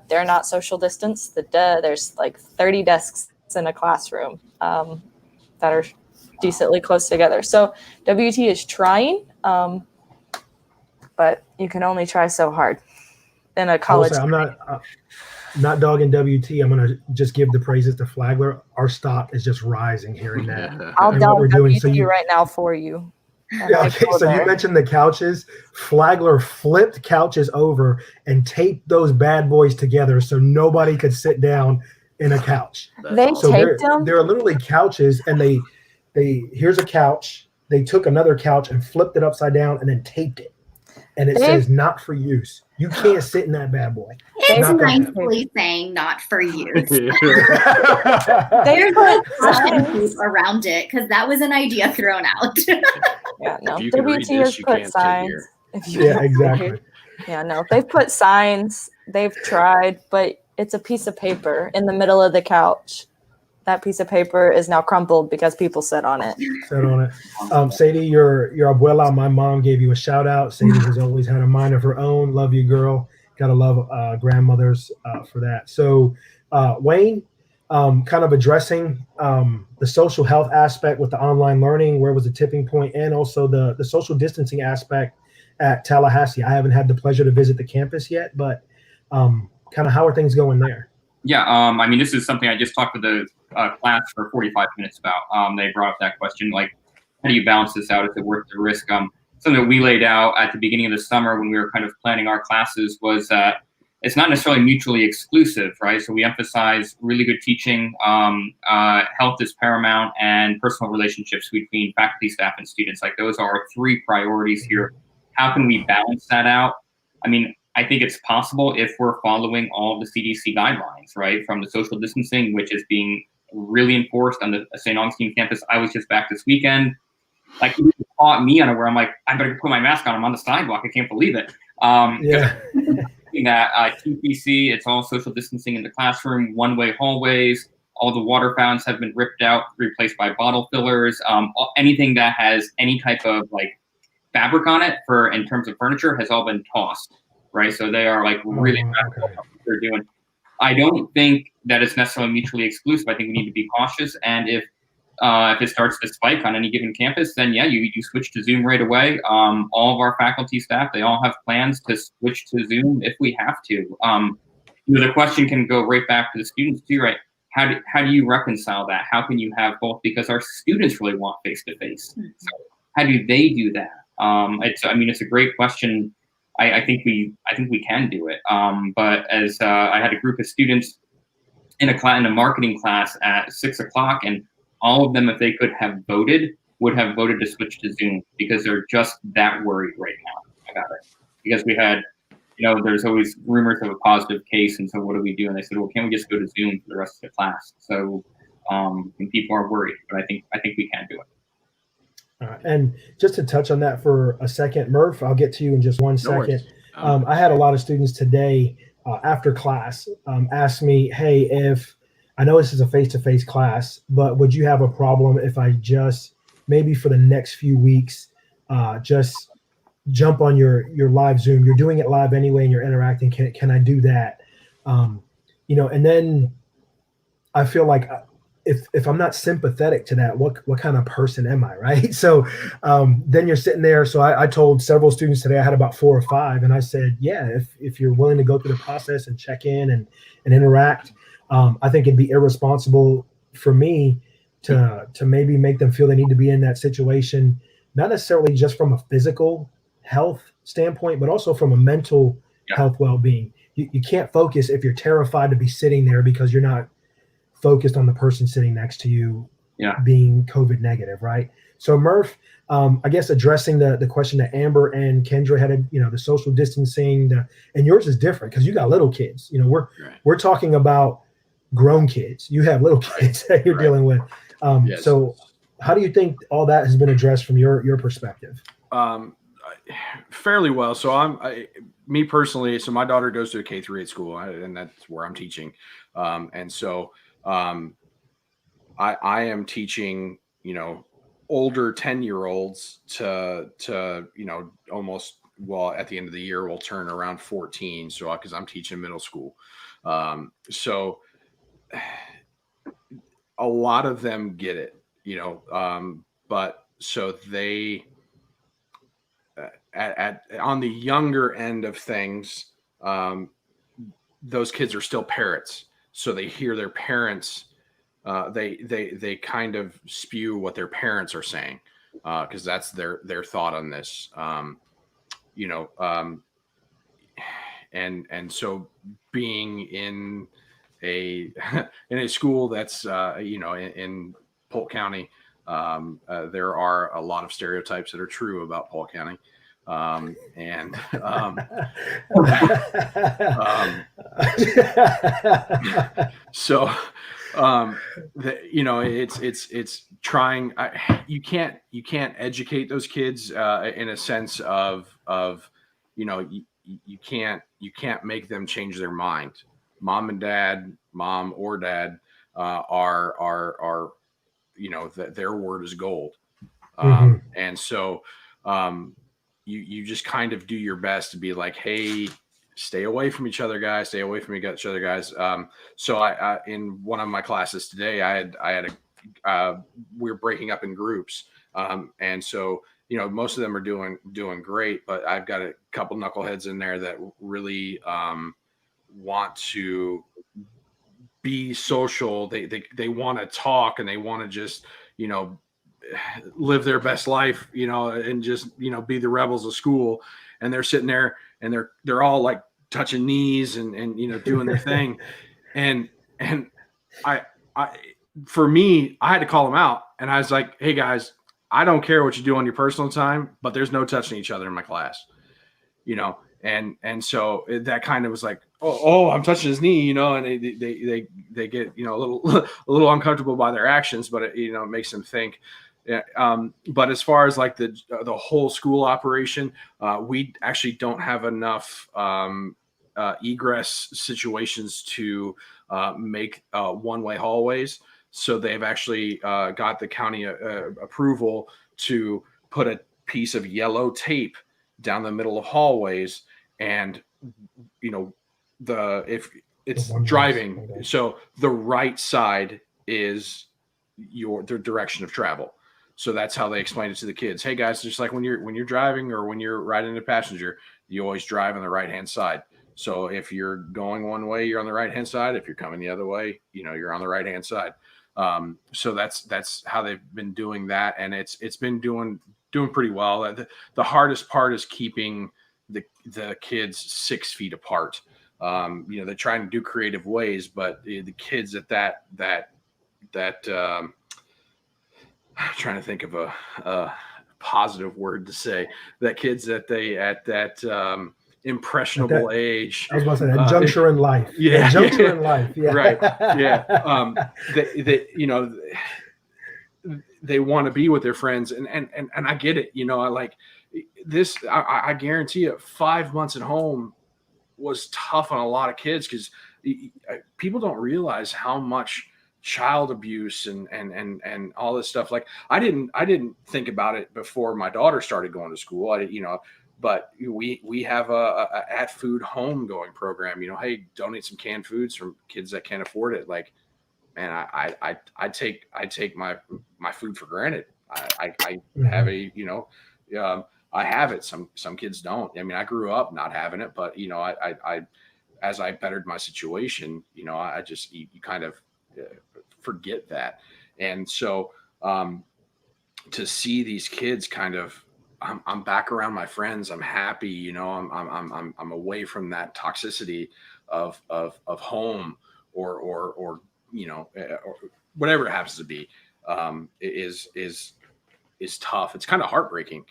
They're not social distance. There's like 30 desks in a classroom that are decently close together. So WT is trying, but you can only try so hard in a college. I'm not dogging WT. I'm going to just give the praises to Flagler. Our stock is just rising here and there. I'll dog we're WT doing, so right now for you. Yeah, okay, so you mentioned the couches. Flagler flipped couches over and taped those bad boys together so nobody could sit down in a couch. They So taped them? They're literally couches, and they here's a couch. They took another couch and flipped it upside down and then taped it. And it says not for use. You can't sit in that bad boy. It's nicely saying not for use. They put signs around it because that was an idea thrown out. Yeah, no. If you can read WT this, has you put can't sit signs. here. Yeah, exactly. Yeah, no. They've put signs. They've tried, but it's a piece of paper in the middle of the couch. That piece of paper is now crumpled because people sat on it. Sadie, your abuela, my mom gave you a shout out. Sadie has always had a mind of her own. Love you, girl. Gotta love grandmothers for that. So, Wayne, kind of addressing the social health aspect with the online learning, where was the tipping point, and also the social distancing aspect at Tallahassee. I haven't had the pleasure to visit the campus yet, but kind of how are things going there? Yeah, I mean, this is something I just talked to the class for 45 minutes about. They brought up that question, like, how do you balance this out? Is it worth the risk? Something that we laid out at the beginning of the summer when we were kind of planning our classes was that it's not necessarily mutually exclusive, right? So we emphasize really good teaching, health is paramount, and personal relationships between faculty, staff, and students. Like, those are our three priorities here. How can we balance that out? I mean, I think it's possible if we're following all of the CDC guidelines, right? From the social distancing, which is being really enforced on the St. Augustine campus. I was just back this weekend. Like, you caught me on it where I'm like, I better put my mask on. I'm on the sidewalk. I can't believe it. Yeah. That TPC, it's all social distancing in the classroom, one-way hallways. All the water fountains have been ripped out, replaced by bottle fillers. Anything that has any type of like fabric on it in terms of furniture has all been tossed. Right, so they are like really radical about what they're doing. I don't think that it's necessarily mutually exclusive. I think we need to be cautious, and if it starts to spike on any given campus, then yeah, you switch to Zoom right away. All of our faculty staff, they all have plans to switch to Zoom if we have to. The question can go right back to the students too, right? How do you reconcile that? How can you have both? Because our students really want face-to-face. So how do they do that? It's a great question. I think we can do it. But as I had a group of students in a marketing class at 6 o'clock, and all of them, if they could have voted, would have voted to switch to Zoom because they're just that worried right now about it. Because we had, there's always rumors of a positive case, and so what do we do? And they said, well, can't we just go to Zoom for the rest of the class? So and people are worried, but I think we can do it. And just to touch on that for a second, Murph, I'll get to you in just one second. I had a lot of students today after class ask me, hey, if I know this is a face-to-face class, but would you have a problem if I just maybe for the next few weeks just jump on your live Zoom? You're doing it live anyway and you're interacting. Can I do that? And then I feel like if I'm not sympathetic to that, what kind of person am I, right? So then you're sitting there. So I told several students today, I had about 4 or 5, and I said, yeah, if you're willing to go through the process and check in and interact, I think it'd be irresponsible for me to maybe make them feel they need to be in that situation, not necessarily just from a physical health standpoint, but also from a mental health well-being. You can't focus if you're terrified to be sitting there because you're not focused on the person sitting next to you being COVID negative, right? So Murph, I guess addressing the question that Amber and Kendra had, the social distancing, and yours is different because you got little kids. We're talking about grown kids. You have little kids that you're dealing with. Yes. So how do you think all that has been addressed from your perspective? Fairly well. So me personally, so my daughter goes to a K-8 school, and that's where I'm teaching. And so I am teaching, older 10-year-olds to almost, well, at the end of the year, we'll turn around 14. So, cause I'm teaching middle school. So a lot of them get it, but so they, on the younger end of things, those kids are still parrots. So they hear their parents, they kind of spew what their parents are saying, because that's their thought on this, and so being in a school that's in Polk County, there are a lot of stereotypes that are true about Polk County. So it's trying. You can't educate those kids in a sense of you can't make them change their mind. Mom or dad are their word is gold. And so you just kind of do your best to be like, hey, stay away from each other, guys. Stay away from each other, guys. So I in one of my classes today, I had we're breaking up in groups, and so most of them are doing great, but I've got a couple knuckleheads in there that really want to be social. They want to talk, and they want to just live their best life, and just be the rebels of school. And they're sitting there, and they're all like touching knees and doing their thing. And I for me, I had to call them out, and I was like, hey guys, I don't care what you do on your personal time, but there's no touching each other in my class, and so that kind of was like, oh, I'm touching his knee, and they get a little uncomfortable by their actions, but it makes them think. But as far as like the whole school operation, we actually don't have enough egress situations to make one-way hallways. So they've actually got the county approval to put a piece of yellow tape down the middle of hallways, and if it's driving, so the right side is the direction of travel. So that's how they explain it to the kids. Hey guys, just like when you're driving or when you're riding a passenger, you always drive on the right hand side. So if you're going one way, you're on the right hand side. If you're coming the other way, you're on the right hand side. So that's how they've been doing that, and it's been doing pretty well. The hardest part is keeping the kids 6 feet apart. They're trying to do creative ways, but the kids at that I'm trying to think of a positive word to say, that kids at that impressionable age. I was about to say that juncture in life. Yeah. Juncture in life. Yeah. Right. Yeah. They want to be with their friends, and I get it. I like this. I guarantee you 5 months at home was tough on a lot of kids, because people don't realize how much child abuse and all this stuff. Like I didn't think about it before my daughter started going to school. But we have a at food home going program. Hey, donate some canned foods from kids that can't afford it. Like, man, I take my food for granted. I have I have it. Some kids don't. I mean, I grew up not having it, but I as I bettered my situation, I just you kind of forget that. And so to see these kids kind of, I'm back around my friends. I'm happy. I'm away from that toxicity of home or whatever it happens to be. Is tough. It's kind of heartbreaking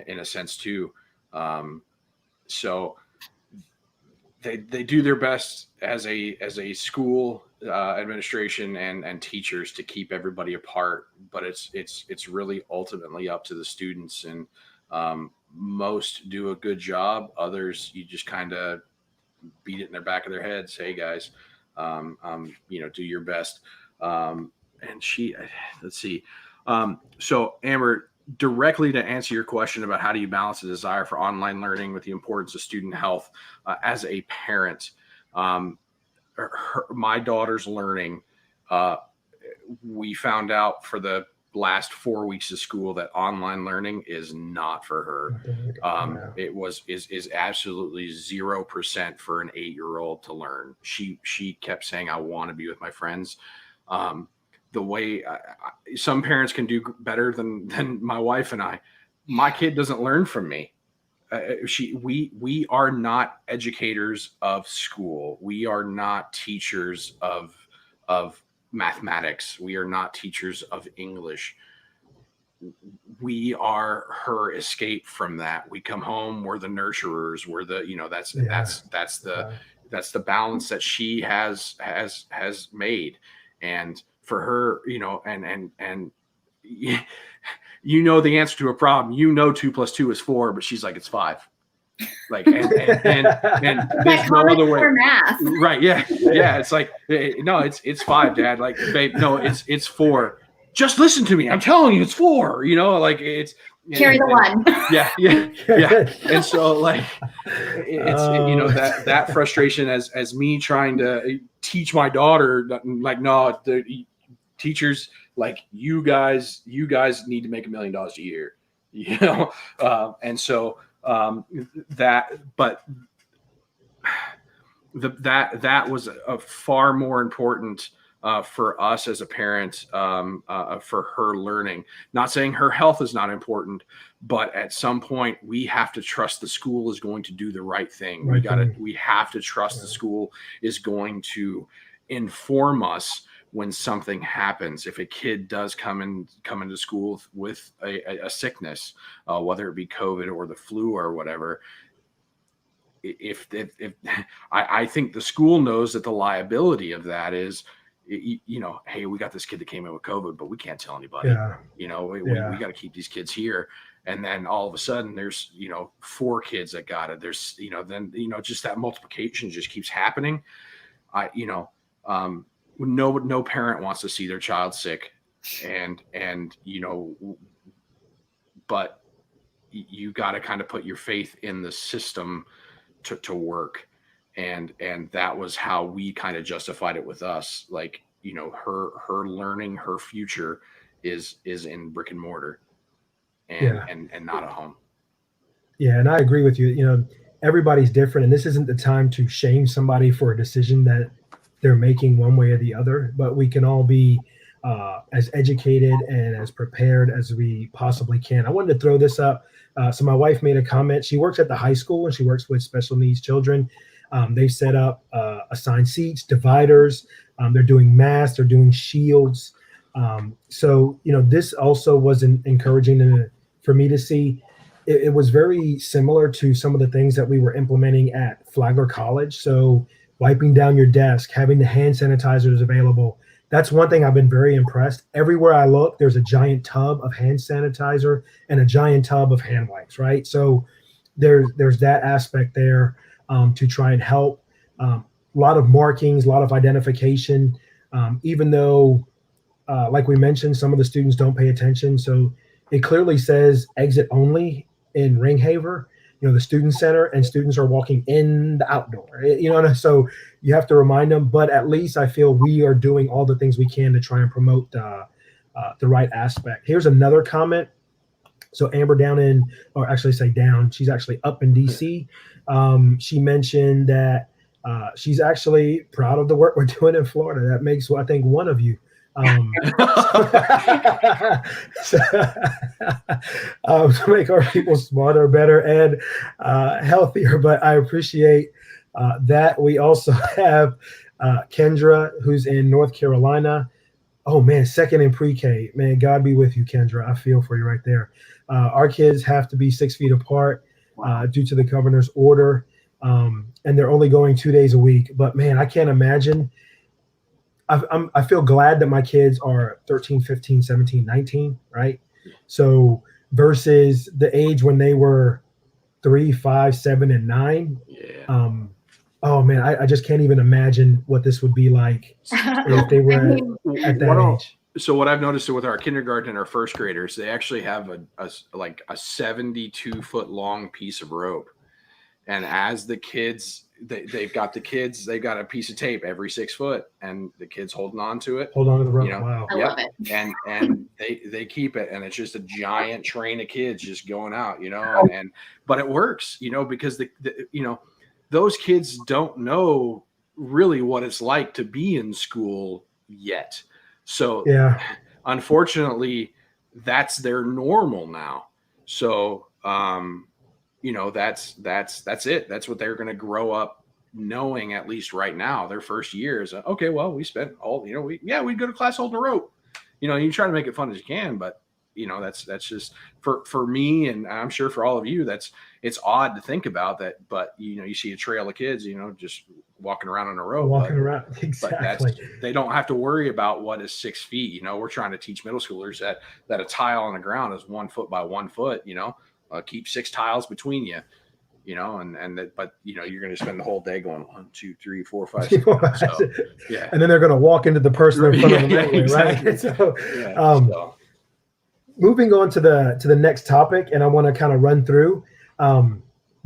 in a sense too. So they do their best as a school administration and teachers to keep everybody apart, but it's really ultimately up to the students. And most do a good job. Others, you just kind of beat it in their back of their heads. Hey guys, do your best. And let's see. So Amber, directly to answer your question about how do you balance the desire for online learning with the importance of student health, as a parent, my daughter's learning, we found out for the last 4 weeks of school that online learning is not for her. It is absolutely 0% for an 8-year-old to learn. She kept saying, I want to be with my friends. The way some parents can do better than my wife and I. My kid doesn't learn from me. We are not educators of school. We are not teachers of mathematics. We are not teachers of English. We are her escape from that. We come home, we're the nurturers. We're the, that's the balance that she has made. And for her, and the answer to a problem, 2 + 2 is 4, but she's like, it's 5. Like, and there's no other way. Math. Right. Yeah. Yeah. It's like, no, it's 5, Dad. Like, babe, no, it's 4. Just listen to me. I'm telling you, it's 4, like it's carry the 1. Yeah. And so like, it's, that frustration as me trying to teach my daughter, like, no, the teachers, like, you guys need to make $1 million a year, and so that was a far more important for us as a parent, for her learning. Not saying her health is not important, but at some point we have to trust the school is going to do the right thing. We have to trust the school is going to inform us when something happens. If a kid does come into school with a sickness, whether it be COVID or the flu or whatever, if I think the school knows that the liability of that is, hey, we got this kid that came in with COVID, but we can't tell anybody. We got to keep these kids here. And then all of a sudden there's 4 kids that got it. There's then just that multiplication just keeps happening. No parent wants to see their child sick, and but you got to kind of put your faith in the system to work, and that was how we kind of justified it with us. Like, her learning, her future is in brick and mortar, and not at home. Yeah, and I agree with you. Everybody's different, and this isn't the time to shame somebody for a decision that they're making one way or the other, but we can all be as educated and as prepared as we possibly can. I wanted to throw this up. So my wife made a comment. She works at the high school and she works with special needs children. They've set up assigned seats, dividers. They're doing masks. They're doing shields. So, this also was encouraging for me to see. It was very similar to some of the things that we were implementing at Flagler College. So wiping down your desk, having the hand sanitizers available. That's one thing I've been very impressed. Everywhere I look, there's a giant tub of hand sanitizer and a giant tub of hand wipes, right? So there's that aspect there to try and help. A lot of markings, a lot of identification, even though, like we mentioned, some of the students don't pay attention. So it clearly says exit only in Ringhaver, the student center, and students are walking in the outdoor, so you have to remind them, but at least I feel we are doing all the things we can to try and promote the right aspect. Here's another comment. So Amber she's actually up in DC. She mentioned that she's actually proud of the work we're doing in Florida. That makes, I think, one of you. To make our people smarter, better, and healthier. But I appreciate that. We also have Kendra, who's in North Carolina. Oh man, second in pre-K. Man, God be with you, Kendra. I feel for you right there. Our kids have to be 6 feet apart due to the governor's order, and they're only going 2 days a week. But man, I can't imagine. I feel glad that my kids are 13, 15, 17, 19, right? So versus the age when they were 3, 5, 7, and 9. Yeah. Oh man, I just can't even imagine what this would be like if they were at that age. So what I've noticed with our kindergarten and our first graders, they actually have a 72-foot long piece of rope. And as the kids, they've got a piece of tape every 6 foot, and the kids holding on to it. Hold on to the rope. Wow. I love it. And they keep it, and it's just a giant train of kids just going out, but it works, because those kids don't know really what it's like to be in school yet. So yeah, unfortunately, that's their normal now. So that's it. That's what they're going to grow up knowing, at least right now. Their first year is okay. Well, we spent all, we go to class holding a rope. You try to make it fun as you can, but that's just for me, and I'm sure for all of you, it's odd to think about that. But you see a trail of kids, just walking around on a rope. Exactly. But they don't have to worry about what is 6 feet. We're trying to teach middle schoolers that a tile on the ground is 1 foot by 1 foot. Keep 6 tiles between you, but you're going to spend the whole day going 1, 2, 3, 4, 5, 6. So, yeah. And then they're going to walk into the person in front of them anyway, exactly. Right? So, moving on to the next topic, and I want to kind of run through,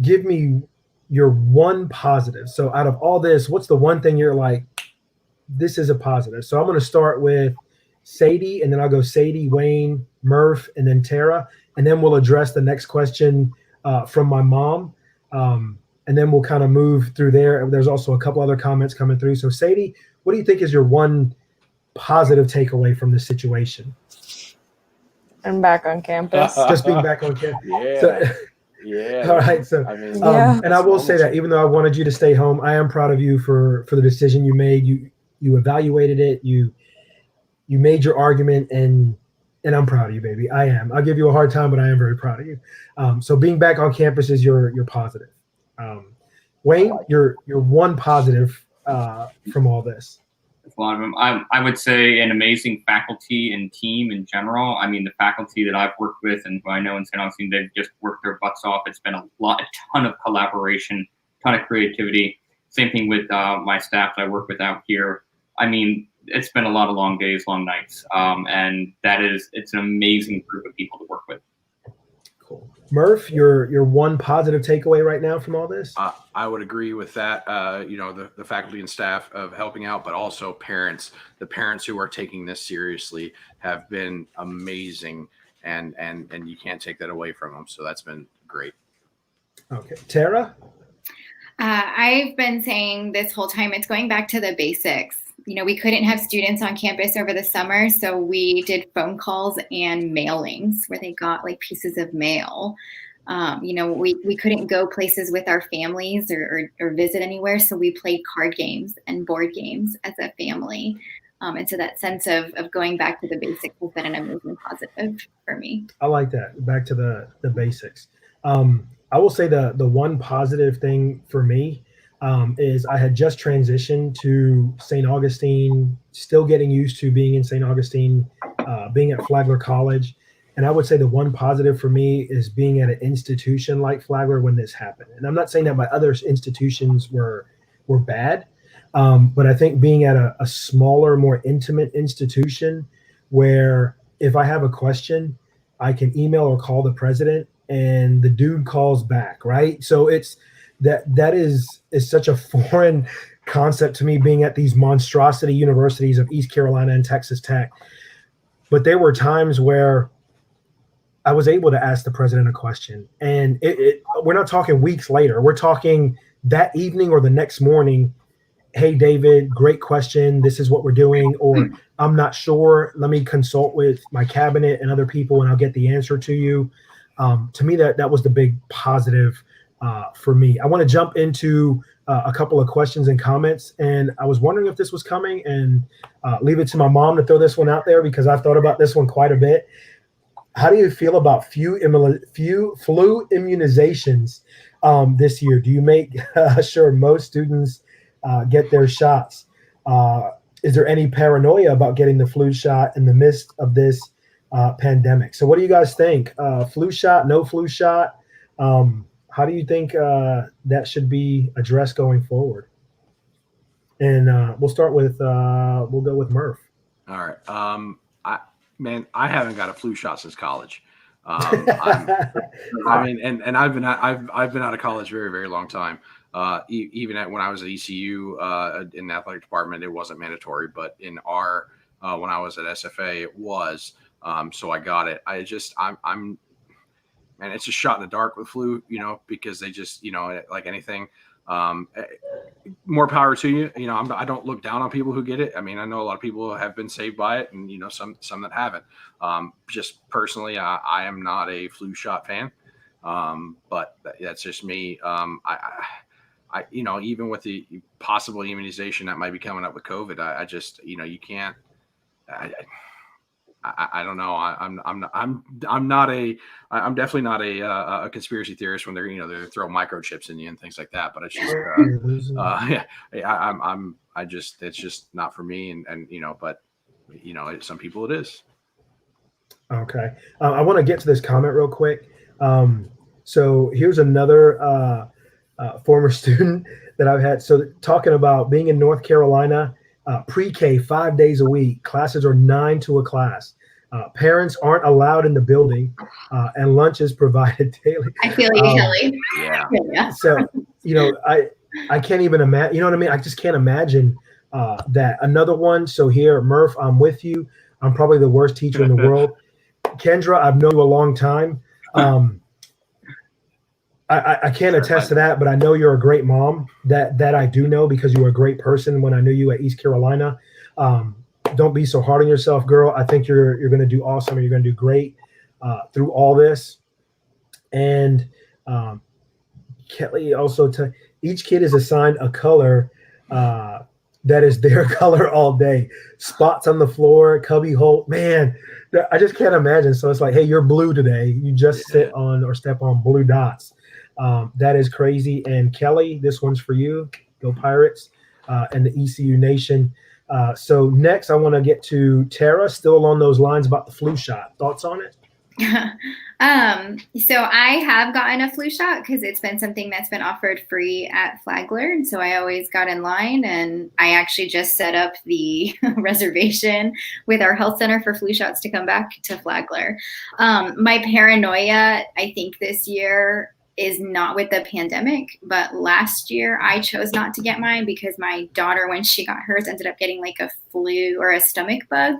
give me your one positive. So out of all this, what's the one thing you're like, this is a positive? So I'm going to start with Sadie, and then I'll go Sadie, Wayne, Murph, and then Tara. And then we'll address the next question from my mom. And then we'll kind of move through there. There's also a couple other comments coming through. So Sadie, what do you think is your one positive takeaway from this situation? I'm back on campus. Just being back on campus. Yeah. So, yeah. All right. So, and I will say that even though I wanted you to stay home, I am proud of you for the decision you made. You evaluated it. You made your argument, and I'm proud of you, baby. I am. I'll give you a hard time, but I am very proud of you. So being back on campus is your positive. Wayne, your one positive from all this. A lot of them. I would say an amazing faculty and team in general. I mean, the faculty that I've worked with and who I know in St. Augustine, they've just worked their butts off. It's been a ton of collaboration, ton of creativity. Same thing with my staff that I work with out here. I mean, it's been a lot of long days, long nights, and it's an amazing group of people to work with. Cool. Murph, your one positive takeaway right now from all this? I would agree with that. The faculty and staff of helping out, but also parents. The parents who are taking this seriously have been amazing, and you can't take that away from them. So that's been great. Okay, Tara. I've been saying this whole time, it's going back to the basics. we couldn't have students on campus over the summer, so we did phone calls and mailings where they got like pieces of mail. We couldn't go places with our families or visit anywhere, so we played card games and board games as a family. And so that sense of going back to the basics has been an amazing positive for me. I like that. Back to the basics. I will say the one positive thing for me is I had just transitioned to St. Augustine, still getting used to being in St. Augustine, being at Flagler College. And I would say the one positive for me is being at an institution like Flagler when this happened. And I'm not saying that my other institutions were bad, but I think being at a smaller, more intimate institution where if I have a question, I can email or call the president and the dude calls back, right? So it's that is such a foreign concept to me, being at these monstrosity universities of East Carolina and Texas Tech. But there were times where I was able to ask the president a question, and we're not talking weeks later. We're talking that evening or the next morning. Hey, David, great question. This is what we're doing. Or I'm not sure. Let me consult with my cabinet and other people, and I'll get the answer to you. To me, that was the big positive for me. I want to jump into a couple of questions and comments, and I was wondering if this was coming, and leave it to my mom to throw this one out there because I've thought about this one quite a bit. How do you feel about few flu immunizations this year? Do you make sure most students get their shots? Is there any paranoia about getting the flu shot in the midst of this pandemic? So what do you guys think? Flu shot, no flu shot? How do you think that should be addressed going forward? And we'll start with, we'll go with Murph. All right. I haven't got a flu shot since college. I've been out of college very, very long time. Even when I was at ECU in the athletic department, it wasn't mandatory, but in when I was at SFA, it was. So I got it. Man, it's a shot in the dark with flu, because they just, like anything. More power to you. I don't look down on people who get it. I mean, I know a lot of people have been saved by it, and some that haven't. Just personally, I am not a flu shot fan, but that's just me. I even with the possible immunization that might be coming up with COVID, I just you can't. I don't know. I'm definitely not a conspiracy theorist when they're throw microchips in you and things like that. But it's just it's just not for me. And but some people it is. Okay. I want to get to this comment real quick. So here's another former student that I've had. So talking about being in North Carolina, pre-K 5 days a week, classes are 9 to a class. Parents aren't allowed in the building, and lunch is provided daily. I feel you, Kelly. Yeah. So, I can't even imagine, you know what I mean? I just can't imagine that. Another one. So here, Murph, I'm with you. I'm probably the worst teacher in the world. Kendra, I've known you a long time. I can't attest to that, but I know you're a great mom. That I do know because you were a great person when I knew you at East Carolina. Don't be so hard on yourself, girl. I think you're going to do awesome, and you're going to do great through all this. And Kelly also, each kid is assigned a color that is their color all day. Spots on the floor, cubby hole. Man, I just can't imagine. So it's like, hey, you're blue today. You just sit on or step on blue dots. That is crazy. And Kelly, this one's for you. Go Pirates and the ECU Nation. So next, I want to get to Tara, still along those lines about the flu shot. Thoughts on it? So I have gotten a flu shot because it's been something that's been offered free at Flagler. And so I always got in line, and I actually just set up the reservation with our health center for flu shots to come back to Flagler. My paranoia, I think this year is not with the pandemic, but last year I chose not to get mine because my daughter, when she got hers, ended up getting like a flu or a stomach bug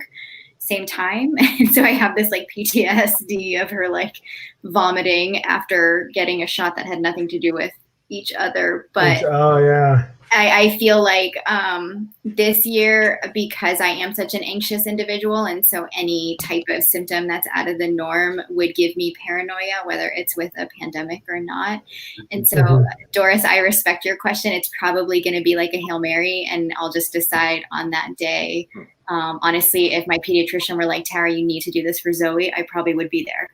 same time. And so I have this like PTSD of her like vomiting after getting a shot that had nothing to do with each other. But I feel like this year, because I am such an anxious individual, and so any type of symptom that's out of the norm would give me paranoia, whether it's with a pandemic or not. And so, Doris, I respect your question. It's probably going to be like a Hail Mary, and I'll just decide on that day. Honestly, if my pediatrician were like, Tara, you need to do this for Zoe, I probably would be there.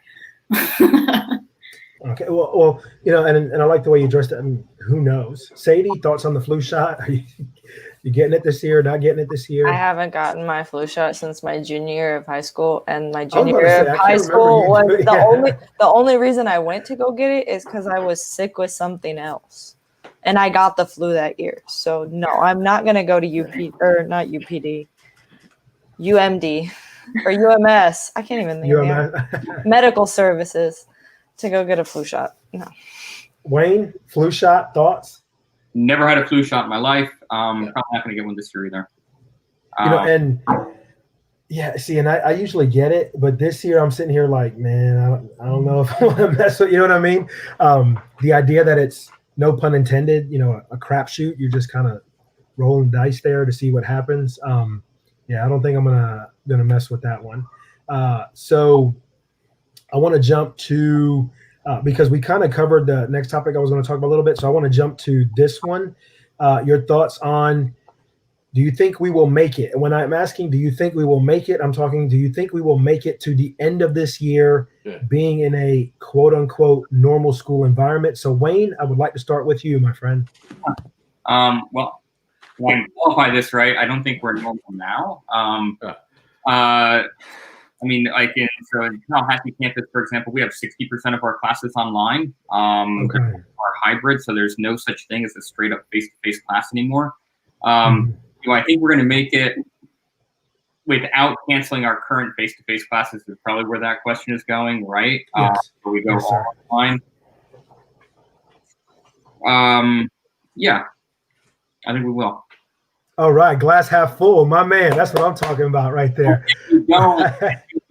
Okay, well, and I like the way you addressed it. I mean, who knows? Sadie, thoughts on the flu shot? Are you getting it this year? Not getting it this year? I haven't gotten my flu shot since my junior year of high school, and my junior year of high school was the only reason I went to go get it is because I was sick with something else, and I got the flu that year. So no, I'm not gonna go to not UPD, UMD, or UMS. I can't even think of the medical services to go get a flu shot. No. Wayne, flu shot thoughts? Never had a flu shot in my life. Probably not going to get one this year either. And see, and I usually get it, but this year I'm sitting here like, man, I don't know if I want to mess with, you know what I mean? The idea that it's, no pun intended, a crapshoot, you're just kind of rolling dice there to see what happens. I don't think I'm gonna mess with that one. So I want to jump to, because we kind of covered the next topic I was going to talk about a little bit. So I want to jump to this one. Your thoughts on, do you think we will make it? And when I'm asking, do you think we will make it? I'm talking, do you think we will make it to the end of this year being in a quote unquote normal school environment? So Wayne, I would like to start with you, my friend. Well, I can qualify this, right? I don't think we're normal now. I mean, like in Tallahassee campus, for example, we have 60% of our classes online. Are hybrid, so there's no such thing as a straight up face-to-face class anymore. I think we're going to make it without canceling our current face-to-face classes. Is probably where that question is going, right? Yes. Where we go all online. Yeah, I think we will. All right, glass half full, my man. That's what I'm talking about right there.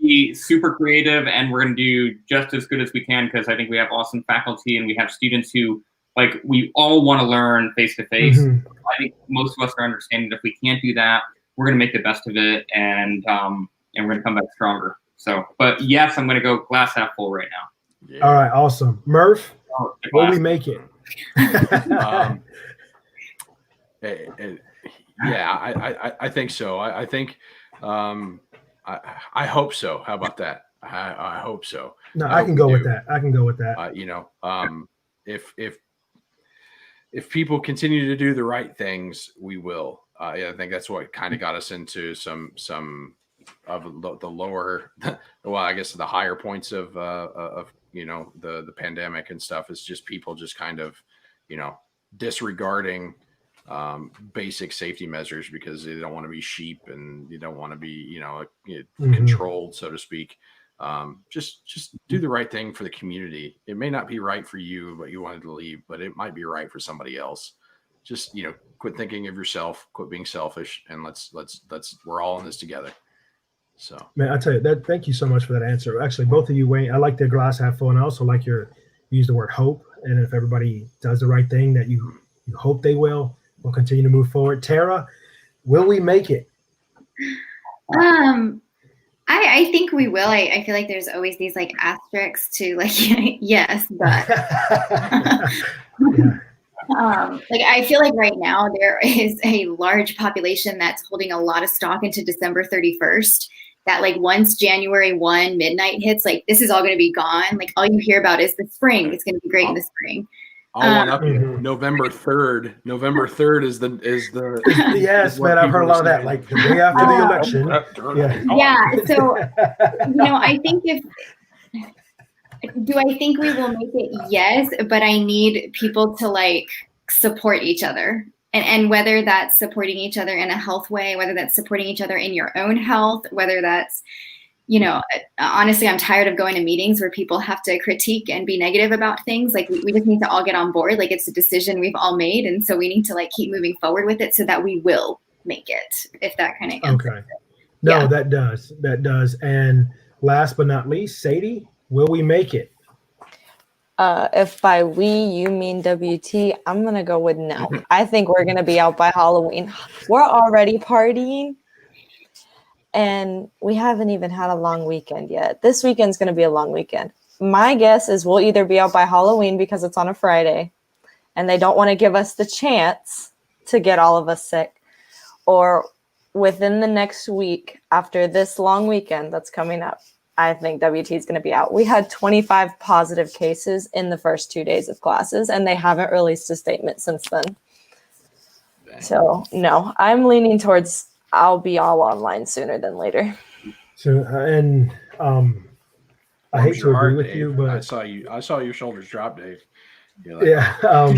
Be super creative, and we're going to do just as good as we can because I think we have awesome faculty and we have students who, like, we all want to learn face to face. I think most of us are understanding that if we can't do that, we're going to make the best of it, and we're going to come back stronger. So, but yes, I'm going to go glass half full right now. Yeah. All right, awesome. Murph, will we make it? I think so. I think I hope so. How about that? I hope so. No, I can go with that. I can go with that. If people continue to do the right things, we will. I think that's what kind of got us into some of the lower, well, I guess the higher points of the pandemic and stuff. Is just people just kind of, disregarding basic safety measures because they don't want to be sheep and you don't want to be, controlled, so to speak. Just do the right thing for the community. It may not be right for you, but you wanted to leave, but it might be right for somebody else. Just, quit thinking of yourself, quit being selfish, and let's we're all in this together. So, man, I tell you that. Thank you so much for that answer. Actually, both of you, Wayne, I like the glass half full, and I also like you use the word hope. And if everybody does the right thing that you hope they will, we'll continue to move forward. Tara, will we make it? I think we will. I feel like there's always these like asterisks to like, yes, but like I feel like right now there is a large population that's holding a lot of stock into December 31st. That like once January 1 midnight hits, like this is all going to be gone. Like all you hear about is the spring. It's going to be great in the spring. I'll one up you. November 3rd. November 3rd is the yes, man. I've heard a lot of that. Like the day after the election. So I think do I think we will make it? Yes, but I need people to like support each other. And whether that's supporting each other in a health way, whether that's supporting each other in your own health, whether that's, honestly, I'm tired of going to meetings where people have to critique and be negative about things. Like we just need to all get on board. Like it's a decision we've all made. And so we need to like keep moving forward with it so that we will make it, if that kind of answers it. No, that does. And last but not least, Sadie, will we make it? If by we you mean WT, I'm going to go with no. I think we're going to be out by Halloween. We're already partying, and we haven't even had a long weekend yet. This weekend's going to be a long weekend. My guess is we'll either be out by Halloween because it's on a Friday, and they don't want to give us the chance to get all of us sick, or within the next week after this long weekend that's coming up. I think WT is going to be out. We had 25 positive cases in the first 2 days of classes, and they haven't released a statement since then. Dang. So, no, I'm leaning towards I'll be all online sooner than later. So, and I hate to agree with you, but I saw your shoulders drop, Dave. You're like, yeah,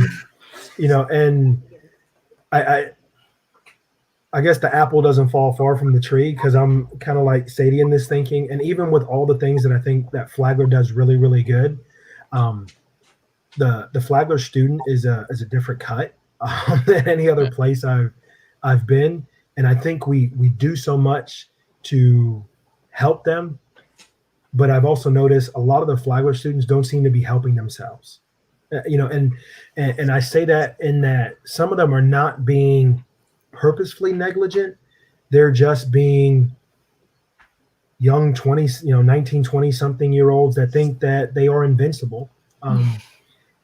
you know, and I guess the apple doesn't fall far from the tree, because I'm kind of like Sadie in this thinking. And even with all the things that I think that Flagler does really, really good, the Flagler student is a different cut than any other place I've been. And I think we do so much to help them. But I've also noticed a lot of the Flagler students don't seem to be helping themselves. You know, and I say that in that some of them are not being purposefully negligent. They're just being young 20s, 19, 20 something year olds that think that they are invincible.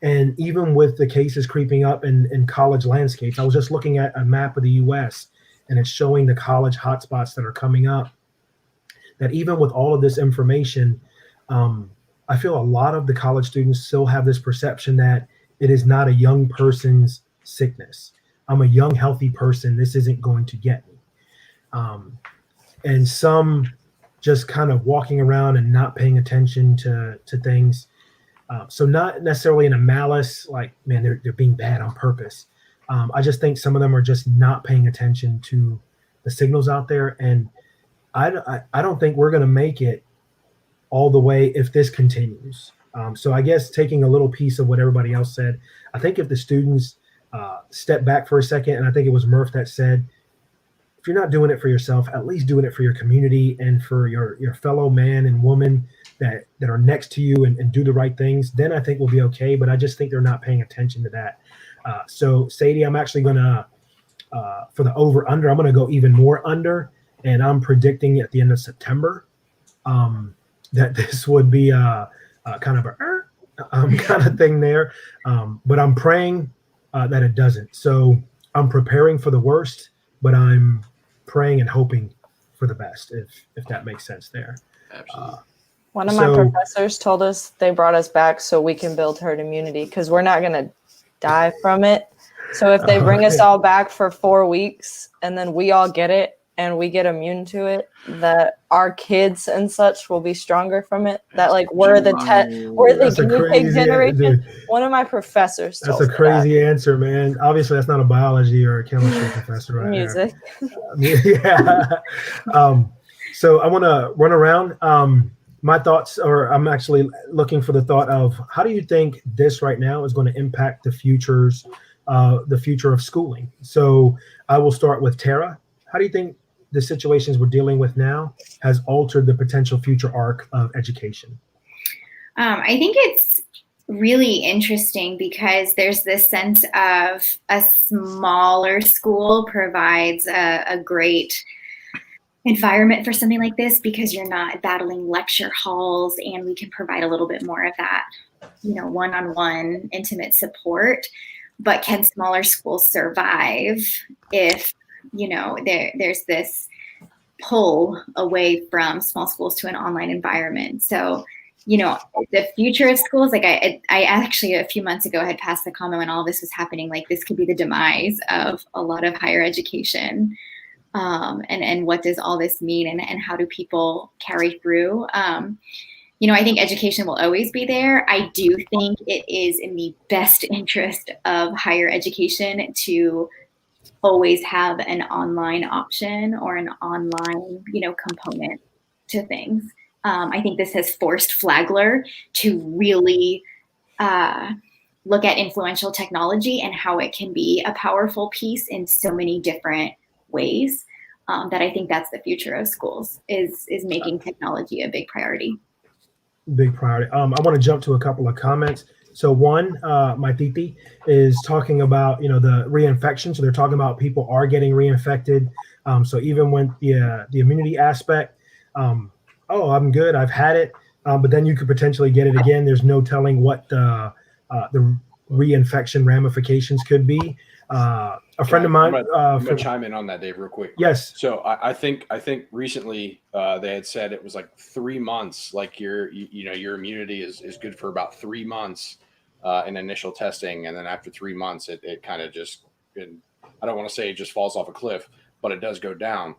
And even with the cases creeping up in college landscapes, I was just looking at a map of the US, and it's showing the college hotspots that are coming up, that even with all of this information, I feel a lot of the college students still have this perception that it is not a young person's sickness. I'm a young, healthy person. This isn't going to get me. And some just kind of walking around and not paying attention to things. So not necessarily in a malice, like, man, they're being bad on purpose. I just think some of them are just not paying attention to the signals out there. And I don't think we're going to make it all the way if this continues. So I guess taking a little piece of what everybody else said, I think if the students step back for a second, and I think it was Murph that said, if you're not doing it for yourself, at least doing it for your community and for your fellow man and woman that are next to you, and do the right things, then I think we'll be okay. But I just think they're not paying attention to that. So Sadie, I'm actually going to, for the over under, I'm going to go even more under, and I'm predicting at the end of September that this would be a kind of a kind of thing there. But I'm praying that it doesn't. So I'm preparing for the worst, but I'm praying and hoping for the best, if that makes sense there. absolutely. One of my professors told us they brought us back so we can build herd immunity, because we're not going to die from it. So if they bring us all back for 4 weeks and then we all get it and we get immune to it, that our kids and such will be stronger from it. That like we're the guinea pig generation. One of my professors told That's a crazy answer, man. Obviously, that's not a biology or a chemistry professor, right? Music. Yeah. So I want to run around. My thoughts, or I'm actually looking for the thought of, how do you think this right now is going to impact the future of schooling? So I will start with Tara. How do you think the situations we're dealing with now has altered the potential future arc of education? I think it's really interesting because there's this sense of a smaller school provides a great environment for something like this, because you're not battling lecture halls, and we can provide a little bit more of that, one-on-one intimate support. But can smaller schools survive if there's this pull away from small schools to an online environment? So, the future of schools, like I actually a few months ago had passed the comment when all this was happening, like this could be the demise of a lot of higher education. And what does all this mean, and how do people carry through? I think education will always be there. I do think it is in the best interest of higher education to always have an online option or an online, component to things. I think this has forced Flagler to really look at influential technology and how it can be a powerful piece in so many different ways. That I think that's the future of schools, is making technology a big priority. Big priority. I want to jump to a couple of comments. So one, my titi is talking about, the reinfection. So they're talking about people are getting reinfected. So even when the immunity aspect, oh, I'm good, I've had it, but then you could potentially get it again. There's no telling what the reinfection ramifications could be. A friend of mine. I'm gonna chime in on that, Dave, real quick. Yes. So I think recently they had said it was like 3 months. Like your immunity is good for about 3 months in initial testing, and then after 3 months, it kind of just, I don't want to say it just falls off a cliff, but it does go down.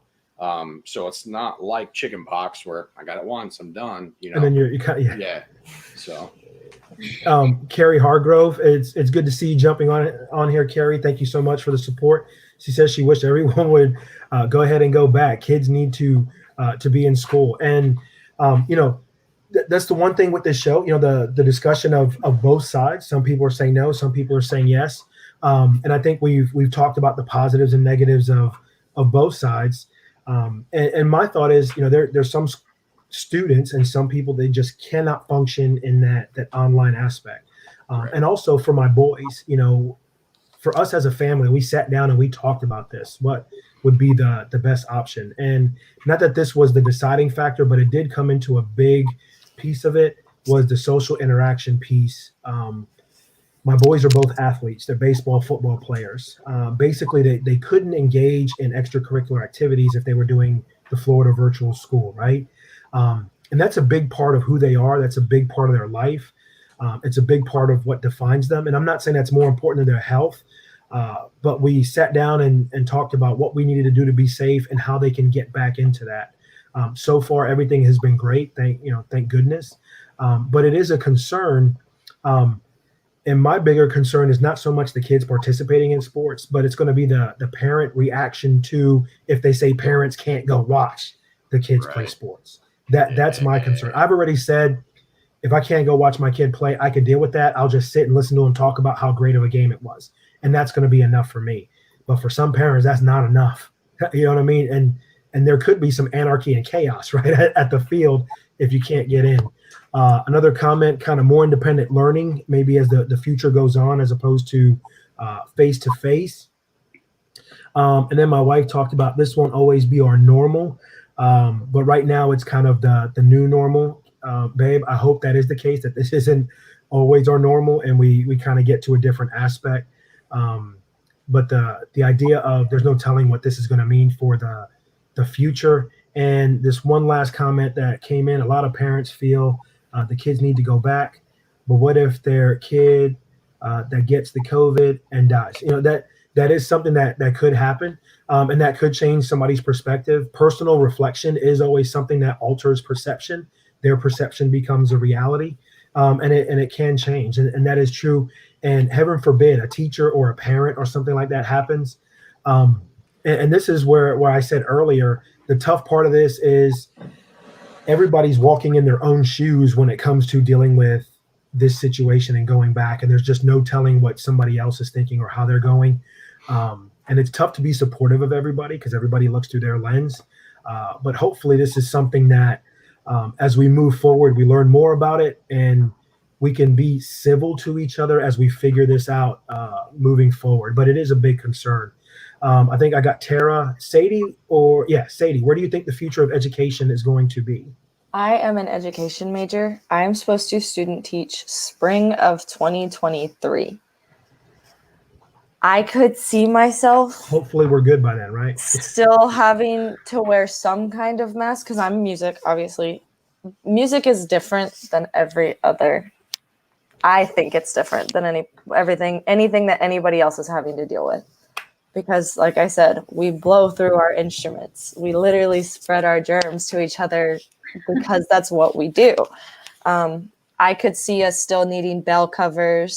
So it's not like chicken pox where I got it once, I'm done. And then you kind of, yeah. So. Carrie Hargrove, it's good to see you jumping on here, Carrie. Thank you so much for the support. She says she wished everyone would go ahead and go back. Kids need to be in school, and that's the one thing with this show. The discussion of both sides. Some people are saying no, some people are saying yes, and I think we've talked about the positives and negatives of both sides. And my thought is, there's some students and some people, they just cannot function in that online aspect. Right. And also for my boys, for us as a family, we sat down and we talked about this, what would be the best option. And not that this was the deciding factor, but it did come into a big piece of it, was the social interaction piece. My boys are both athletes. They're baseball, football players. Basically, they couldn't engage in extracurricular activities if they were doing the Florida virtual school, right? And that's a big part of who they are. That's a big part of their life. It's a big part of what defines them. And I'm not saying that's more important than their health, but we sat down and talked about what we needed to do to be safe and how they can get back into that. So far, everything has been great. Thank goodness. But it is a concern. And my bigger concern is not so much the kids participating in sports, but it's going to be the parent reaction to if they say parents can't go watch the kids play sports. That's my concern. I've already said, if I can't go watch my kid play, I can deal with that. I'll just sit and listen to him talk about how great of a game it was. And that's going to be enough for me. But for some parents, that's not enough. You know what I mean? And there could be some anarchy and chaos, right, at the field if you can't get in. Another comment, kind of more independent learning, maybe as the future goes on, as opposed to face-to-face. And then my wife talked about this won't always be our normal. But right now it's kind of the new normal. Babe, I hope that is the case, that this isn't always our normal and we kind of get to a different aspect. But the idea of there's no telling what this is going to mean for the future. And this one last comment that came in, a lot of parents feel the kids need to go back. But what if their kid that gets the COVID and dies? That is something that could happen. And that could change somebody's perspective. Personal reflection is always something that alters perception. Their perception becomes a reality, and it can change. And that is true. And heaven forbid a teacher or a parent or something like that happens. And this is where I said earlier, the tough part of this is everybody's walking in their own shoes when it comes to dealing with this situation and going back. And there's just no telling what somebody else is thinking or how they're going. And it's tough to be supportive of everybody because everybody looks through their lens. But hopefully this is something that as we move forward, we learn more about it and we can be civil to each other as we figure this out moving forward. But it is a big concern. I think I got Tara. Sadie, Sadie, where do you think the future of education is going to be? I am an education major. I am supposed to student teach spring of 2023. I could see myself. Hopefully we're good by then, right? Still having to wear some kind of mask because I'm music, obviously. Music is different than every other. I think it's different than anything that anybody else is having to deal with. Because like I said, we blow through our instruments. We literally spread our germs to each other because that's what we do. I could see us still needing bell cover,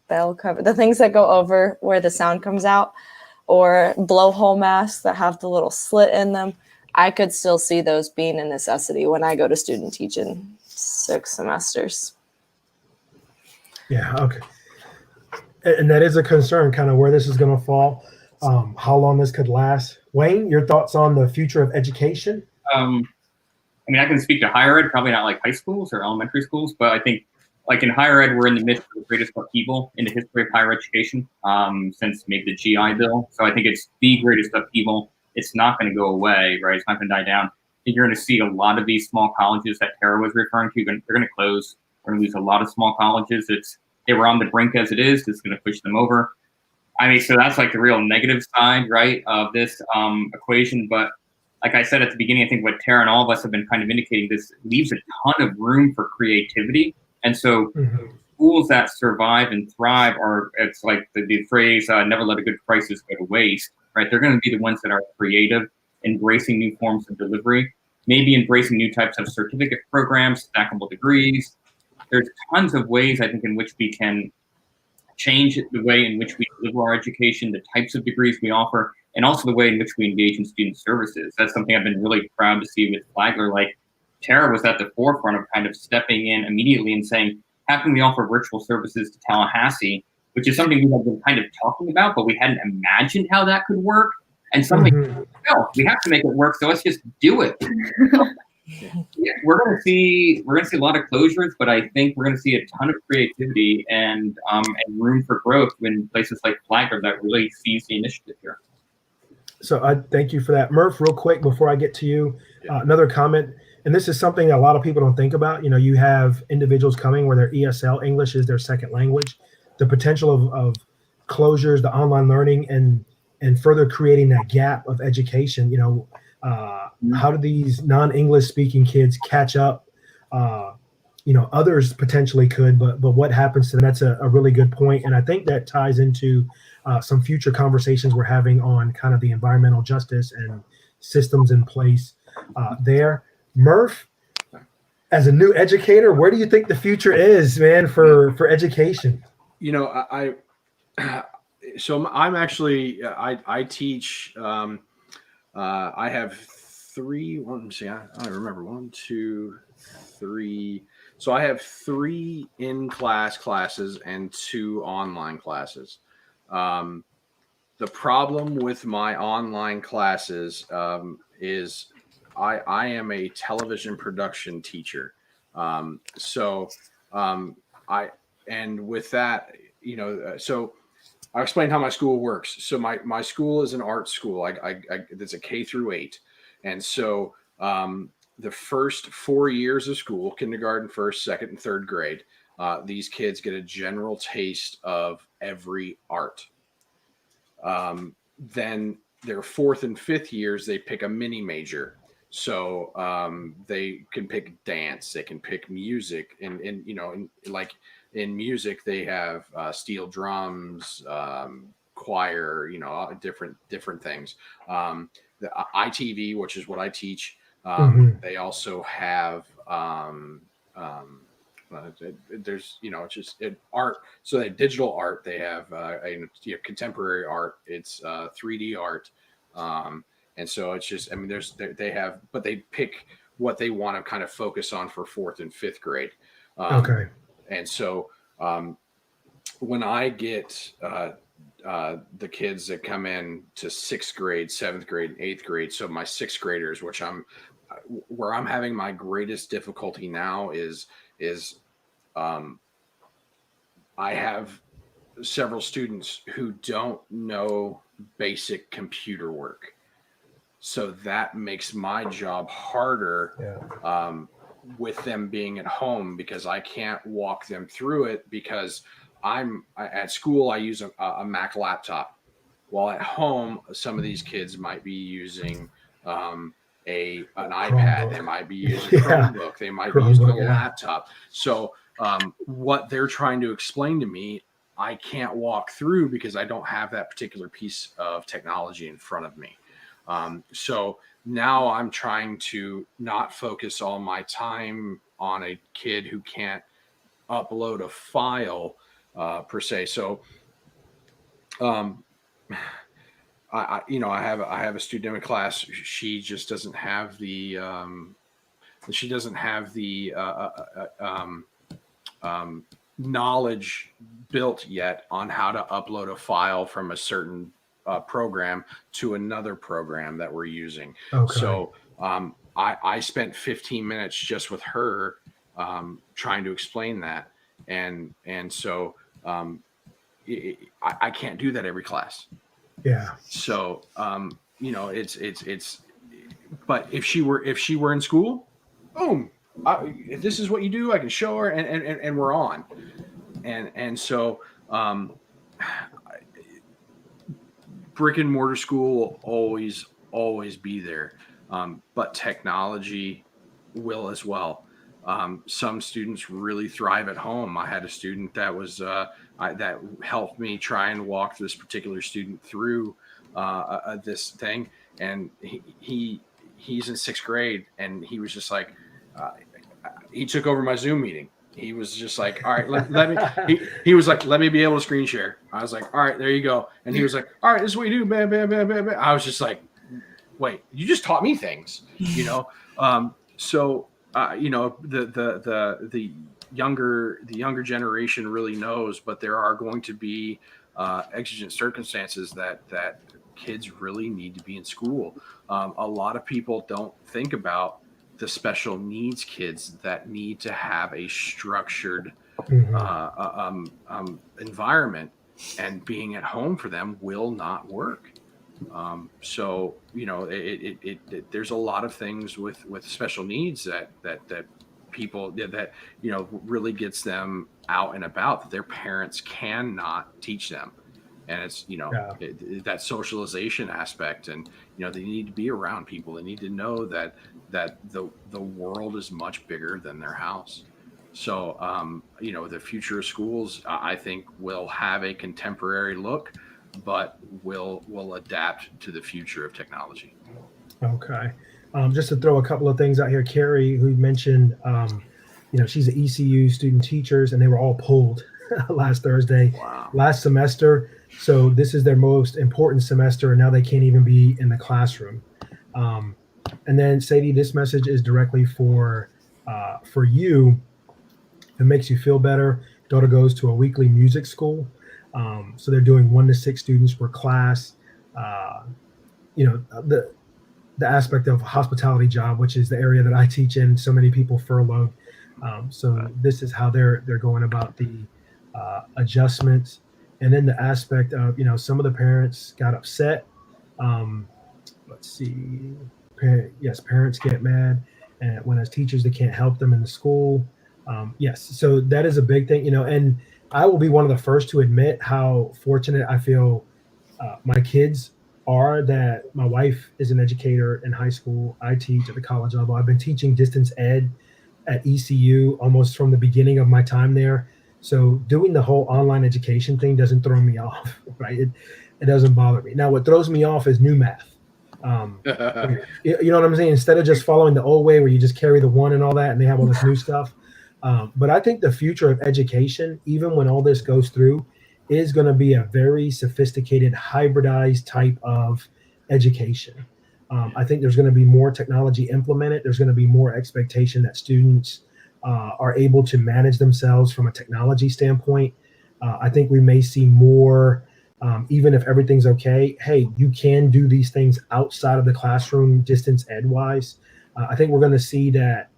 the things that go over where the sound comes out, or blowhole masks that have the little slit in them. I could still see those being a necessity when I go to student teach in 6 semesters. Yeah, okay. And that is a concern, kind of where this is going to fall, how long this could last. Wayne, your thoughts on the future of education? I can speak to higher ed, probably not like high schools or elementary schools, but I think like in higher ed, we're in the midst of the greatest upheaval in the history of higher education since maybe the GI Bill. So I think it's the greatest upheaval. It's not going to go away, right? It's not going to die down. You're going to see a lot of these small colleges that Tara was referring to. They're going to close. We're going to lose a lot of small colleges. They were on the brink as it is. It's going to push them over. I mean, so that's like the real negative side, right, of this equation. But like I said at the beginning, I think what Tara and all of us have been kind of indicating, this leaves a ton of room for creativity. And so schools that survive and thrive are, it's like the phrase, never let a good crisis go to waste, right? They're going to be the ones that are creative, embracing new forms of delivery, maybe embracing new types of certificate programs, stackable degrees. There's tons of ways, I think, in which we can change the way in which we deliver our education, the types of degrees we offer, and also the way in which we engage in student services. That's something I've been really proud to see with Flagler. Like, Tara was at the forefront of kind of stepping in immediately and saying, how can we offer virtual services to Tallahassee, which is something we have been kind of talking about, but we hadn't imagined how that could work. And suddenly, no, we have to make it work, so let's just do it. Yeah, we're going to see a lot of closures, but I think we're going to see a ton of creativity and room for growth in places like Flagler that really sees the initiative here. So I thank you for that. Murph, real quick before I get to you, another comment, and this is something that a lot of people don't think about. You know, you have individuals coming where their ESL, English is their second language. The potential of closures, the online learning, and further creating that gap of education, you know, how do these non-English speaking kids catch up? You know, others potentially could, but what happens to them? That's a really good point. And I think that ties into some future conversations we're having on kind of the environmental justice and systems in place there. Murph, as a new educator, where do you think the future is, man, for education? You know, I'm actually, I teach, I have three, let me see, I don't remember, 1, 2, 3. So I have 3 in-class classes and 2 online classes. The problem with my online classes is I am a television production teacher. And with that, you know, so I'll explain how my school works. So my school is an art school. It's a K through 8. And so the first 4 years of school, kindergarten, first, second, and third grade, these kids get a general taste of every art. Then their 4th and 5th years, they pick a mini major. So they can pick dance, they can pick music, and you know, like in music, they have steel drums, choir, you know, different things. The ITV, which is what I teach, they also have there's, you know, it's just art. So they digital art, they have contemporary art, it's 3D art. And so it's just, I mean, they have, but they pick what they want to kind of focus on for 4th and 5th grade. Okay. And so when I get the kids that come in to 6th grade, 7th grade, and 8th grade, so my 6th graders, where I'm having my greatest difficulty now is I have several students who don't know basic computer work. So that makes my job harder with them being at home, because I can't walk them through it, because at school, I use a Mac laptop. While at home, some of these kids might be using an iPad. They might be using a Chromebook. They might be using a laptop. So what they're trying to explain to me, I can't walk through because I don't have that particular piece of technology in front of me. So now I'm trying to not focus all my time on a kid who can't upload a file per se. So, I have a student in my class. She just doesn't have the knowledge built yet on how to upload a file from a certain program to another program that we're using. Okay. So I spent 15 minutes just with her trying to explain that. And so I can't do that every class. Yeah. So but if she were in school, boom, if this is what you do, I can show her, and we're on. And so brick and mortar school will always be there, but technology will as well. Some students really thrive at home. I had a student that was that helped me try and walk this particular student through this thing, and he's in 6th grade, and he was just like, he took over my Zoom meeting. He was just like, all right, let me. He was like, let me be able to screen share. I was like, all right, there you go. And he was like, all right, this is what you do. Bam, bam, bam, bam, bam. I was just like, wait, you just taught me things, So the younger generation really knows, but there are going to be exigent circumstances that kids really need to be in school. A lot of people don't think about the special needs kids that need to have a structured environment, and being at home for them will not work. So there's a lot of things with special needs that people that really gets them out and about, that their parents cannot teach them. And it's that socialization aspect, and they need to be around people. They need to know that the world is much bigger than their house. So the future of schools, I think, will have a contemporary look, but will adapt to the future of technology. Okay. Just to throw a couple of things out here, Carrie, who mentioned, she's an ECU student teachers, and they were all pulled last Thursday, last semester. So this is their most important semester, and now they can't even be in the classroom. And then Sadie, this message is directly for you. It makes you feel better. Daughter goes to a weekly music school. So they're doing 1 to 6 students per class. The aspect of hospitality job, which is the area that I teach in, so many people furloughed. So this is how they're going about the adjustments. And then the aspect of, some of the parents got upset. Let's see. Parents get mad, and when as teachers, they can't help them in the school. Yes. So that is a big thing, and I will be one of the first to admit how fortunate I feel my kids are, that my wife is an educator in high school. I teach at the college level. I've been teaching distance ed at ECU almost from the beginning of my time there. So doing the whole online education thing doesn't throw me off, right? It doesn't bother me. Now, what throws me off is new math. You know what I'm saying? Instead of just following the old way where you just carry the 1 and all that, and they have all this new stuff. But I think the future of education, even when all this goes through, is going to be a very sophisticated, hybridized type of education. I think there's going to be more technology implemented. There's going to be more expectation that students are able to manage themselves from a technology standpoint. I think we may see more, even if everything's okay, hey, you can do these things outside of the classroom, distance ed-wise. I think we're going to see that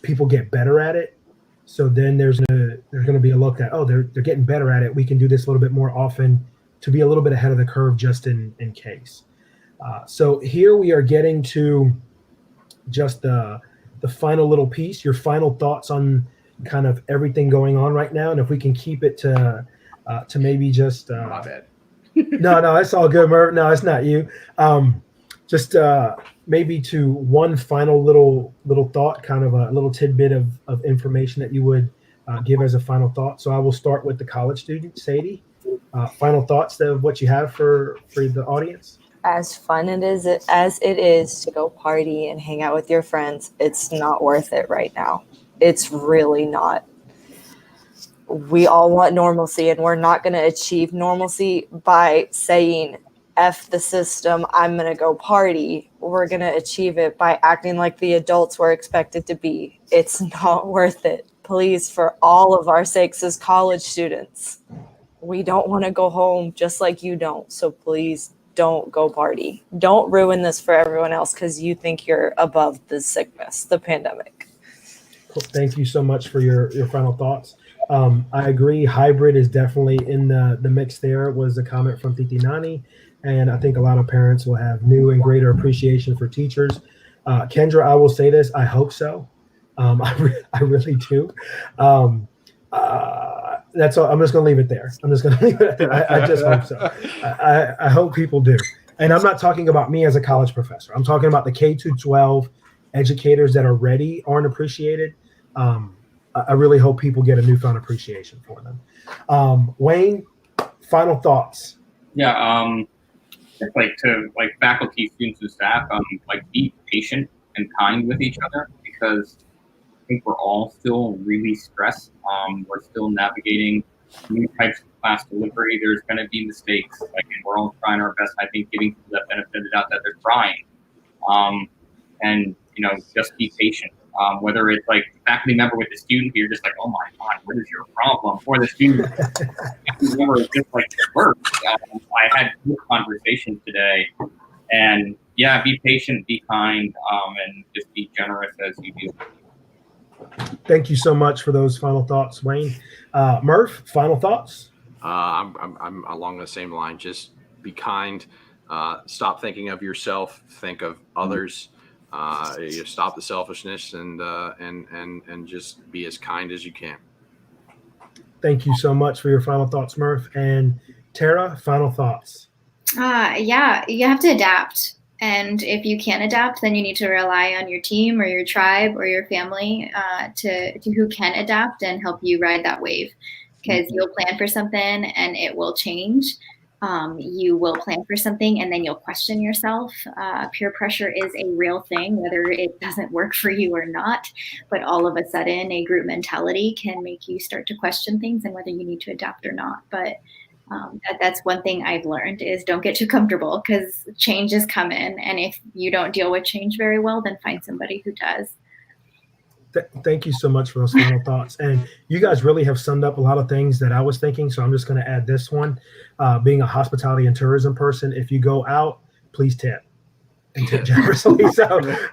people get better at it. So then there's going to be a look at, they're getting better at it. We can do this a little bit more often to be a little bit ahead of the curve, just in case. So here we are getting to just the final little piece, your final thoughts on kind of everything going on right now. And if we can keep it to maybe just My bad. no, it's all good, Merv. No, it's not you. Just maybe to one final little thought, kind of a little tidbit of information that you would give as a final thought. So I will start with the college student, Sadie. Final thoughts of what you have for the audience. As fun as it is to go party and hang out with your friends, it's not worth it right now. It's really not. We all want normalcy, and we're not going to achieve normalcy by saying, F the system, I'm going to go party. We're going to achieve it by acting like the adults we're expected to be. It's not worth it. Please, for all of our sakes as college students, we don't want to go home just like you don't. So please don't go party. Don't ruin this for everyone else because you think you're above the sickness, the pandemic. Thank you so much for your final thoughts. I agree. Hybrid is definitely in the mix. There was a comment from Titi Nani, and I think a lot of parents will have new and greater appreciation for teachers. Kendra, I will say this. I hope so. I really do. That's all. I'm just going to leave it there. I'm just going to leave it there. I just hope so. I hope people do. And I'm not talking about me as a college professor. I'm talking about the K-12 educators that are ready aren't appreciated. I really hope people get a newfound appreciation for them. Wayne, final thoughts. Yeah, to faculty, students, and staff, be patient and kind with each other, because I think we're all still really stressed. We're still navigating new types of class delivery. There's going to be mistakes, and we're all trying our best. I think giving people that benefit of the doubt that they're trying, and just be patient. Whether it's a faculty member with the student, you're just oh my God, what is your problem? Or the student member is just it works. I had good conversations today, and yeah, be patient, be kind, and just be generous as you do. Thank you so much for those final thoughts, Wayne. Murph, final thoughts? I'm along the same line. Just be kind. Stop thinking of yourself. Think of others. You stop the selfishness and just be as kind as you can. Thank you so much for your final thoughts, Murph. And Tara, final thoughts? Yeah, you have to adapt. And if you can't adapt, then you need to rely on your team or your tribe or your family to who can adapt and help you ride that wave. Because you'll plan for something and it will change. You will plan for something and then you'll question yourself. Peer pressure is a real thing, whether it doesn't work for you or not. But all of a sudden, a group mentality can make you start to question things and whether you need to adapt or not. But that's one thing I've learned is don't get too comfortable, because change is coming. And if you don't deal with change very well, then find somebody who does. Thank you so much for those final thoughts. And you guys really have summed up a lot of things that I was thinking. So I'm just going to add this one. Being a hospitality and tourism person, if you go out, please tip. And tip generously. So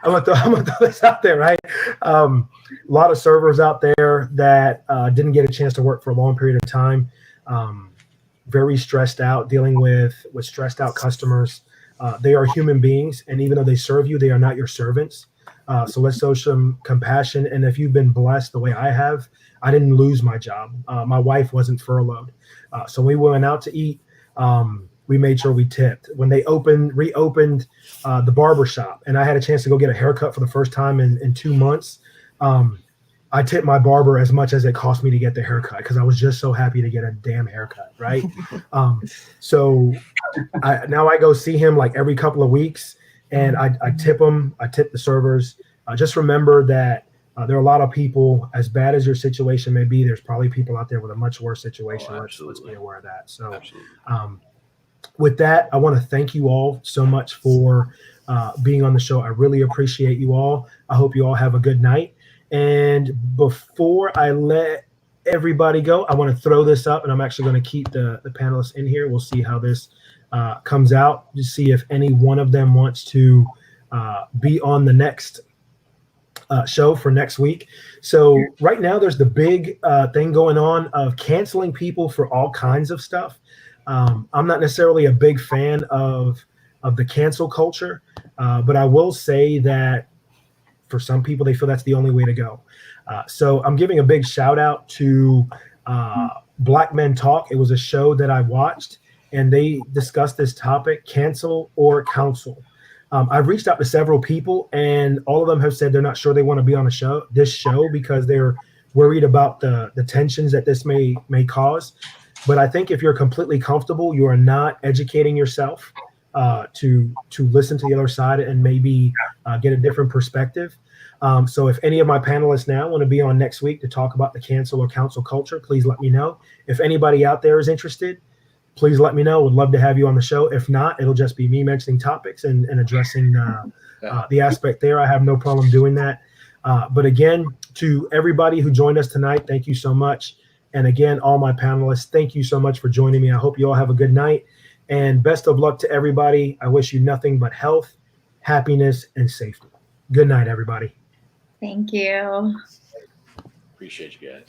I'm gonna throw this out there, right? A lot of servers out there that didn't get a chance to work for a long period of time. Very stressed out, dealing with stressed out customers. They are human beings, and even though they serve you, they are not your servants. So let's show some compassion. And if you've been blessed the way I have, I didn't lose my job. My wife wasn't furloughed. So we went out to eat. We made sure we tipped. When they reopened the barber shop, and I had a chance to go get a haircut for the first time in 2 months, I tipped my barber as much as it cost me to get the haircut, because I was just so happy to get a damn haircut, right? So now I go see him every couple of weeks, and I tip him. I tip the servers. Just remember that there are a lot of people, as bad as your situation may be, there's probably people out there with a much worse situation. Let's be aware of that. So with that, I want to thank you all so much for being on the show. I really appreciate you all. I hope you all have a good night. And before I let everybody go, I want to throw this up, and I'm actually going to keep the panelists in here. We'll see how this comes out, to see if any one of them wants to be on the next show for next week. So right now there's the big thing going on of canceling people for all kinds of stuff. I'm not necessarily a big fan of the cancel culture, but I will say that for some people, they feel that's the only way to go. So I'm giving a big shout out to Black Men Talk. It was a show that I watched, and they discussed this topic: cancel or counsel. I've reached out to several people, and all of them have said they're not sure they want to be on this show because they're worried about the tensions that this may cause. But I think if you're completely comfortable, you are not educating yourself to listen to the other side and maybe get a different perspective. So if any of my panelists now want to be on next week to talk about the cancel or counsel culture, please let me know. If anybody out there is interested, please let me know. Would love to have you on the show. If not, it'll just be me mentioning topics and addressing the aspect there. I have no problem doing that. But again, to everybody who joined us tonight, thank you so much. And again, all my panelists, thank you so much for joining me. I hope you all have a good night, and best of luck to everybody. I wish you nothing but health, happiness, and safety. Good night, everybody. Thank you. Appreciate you guys.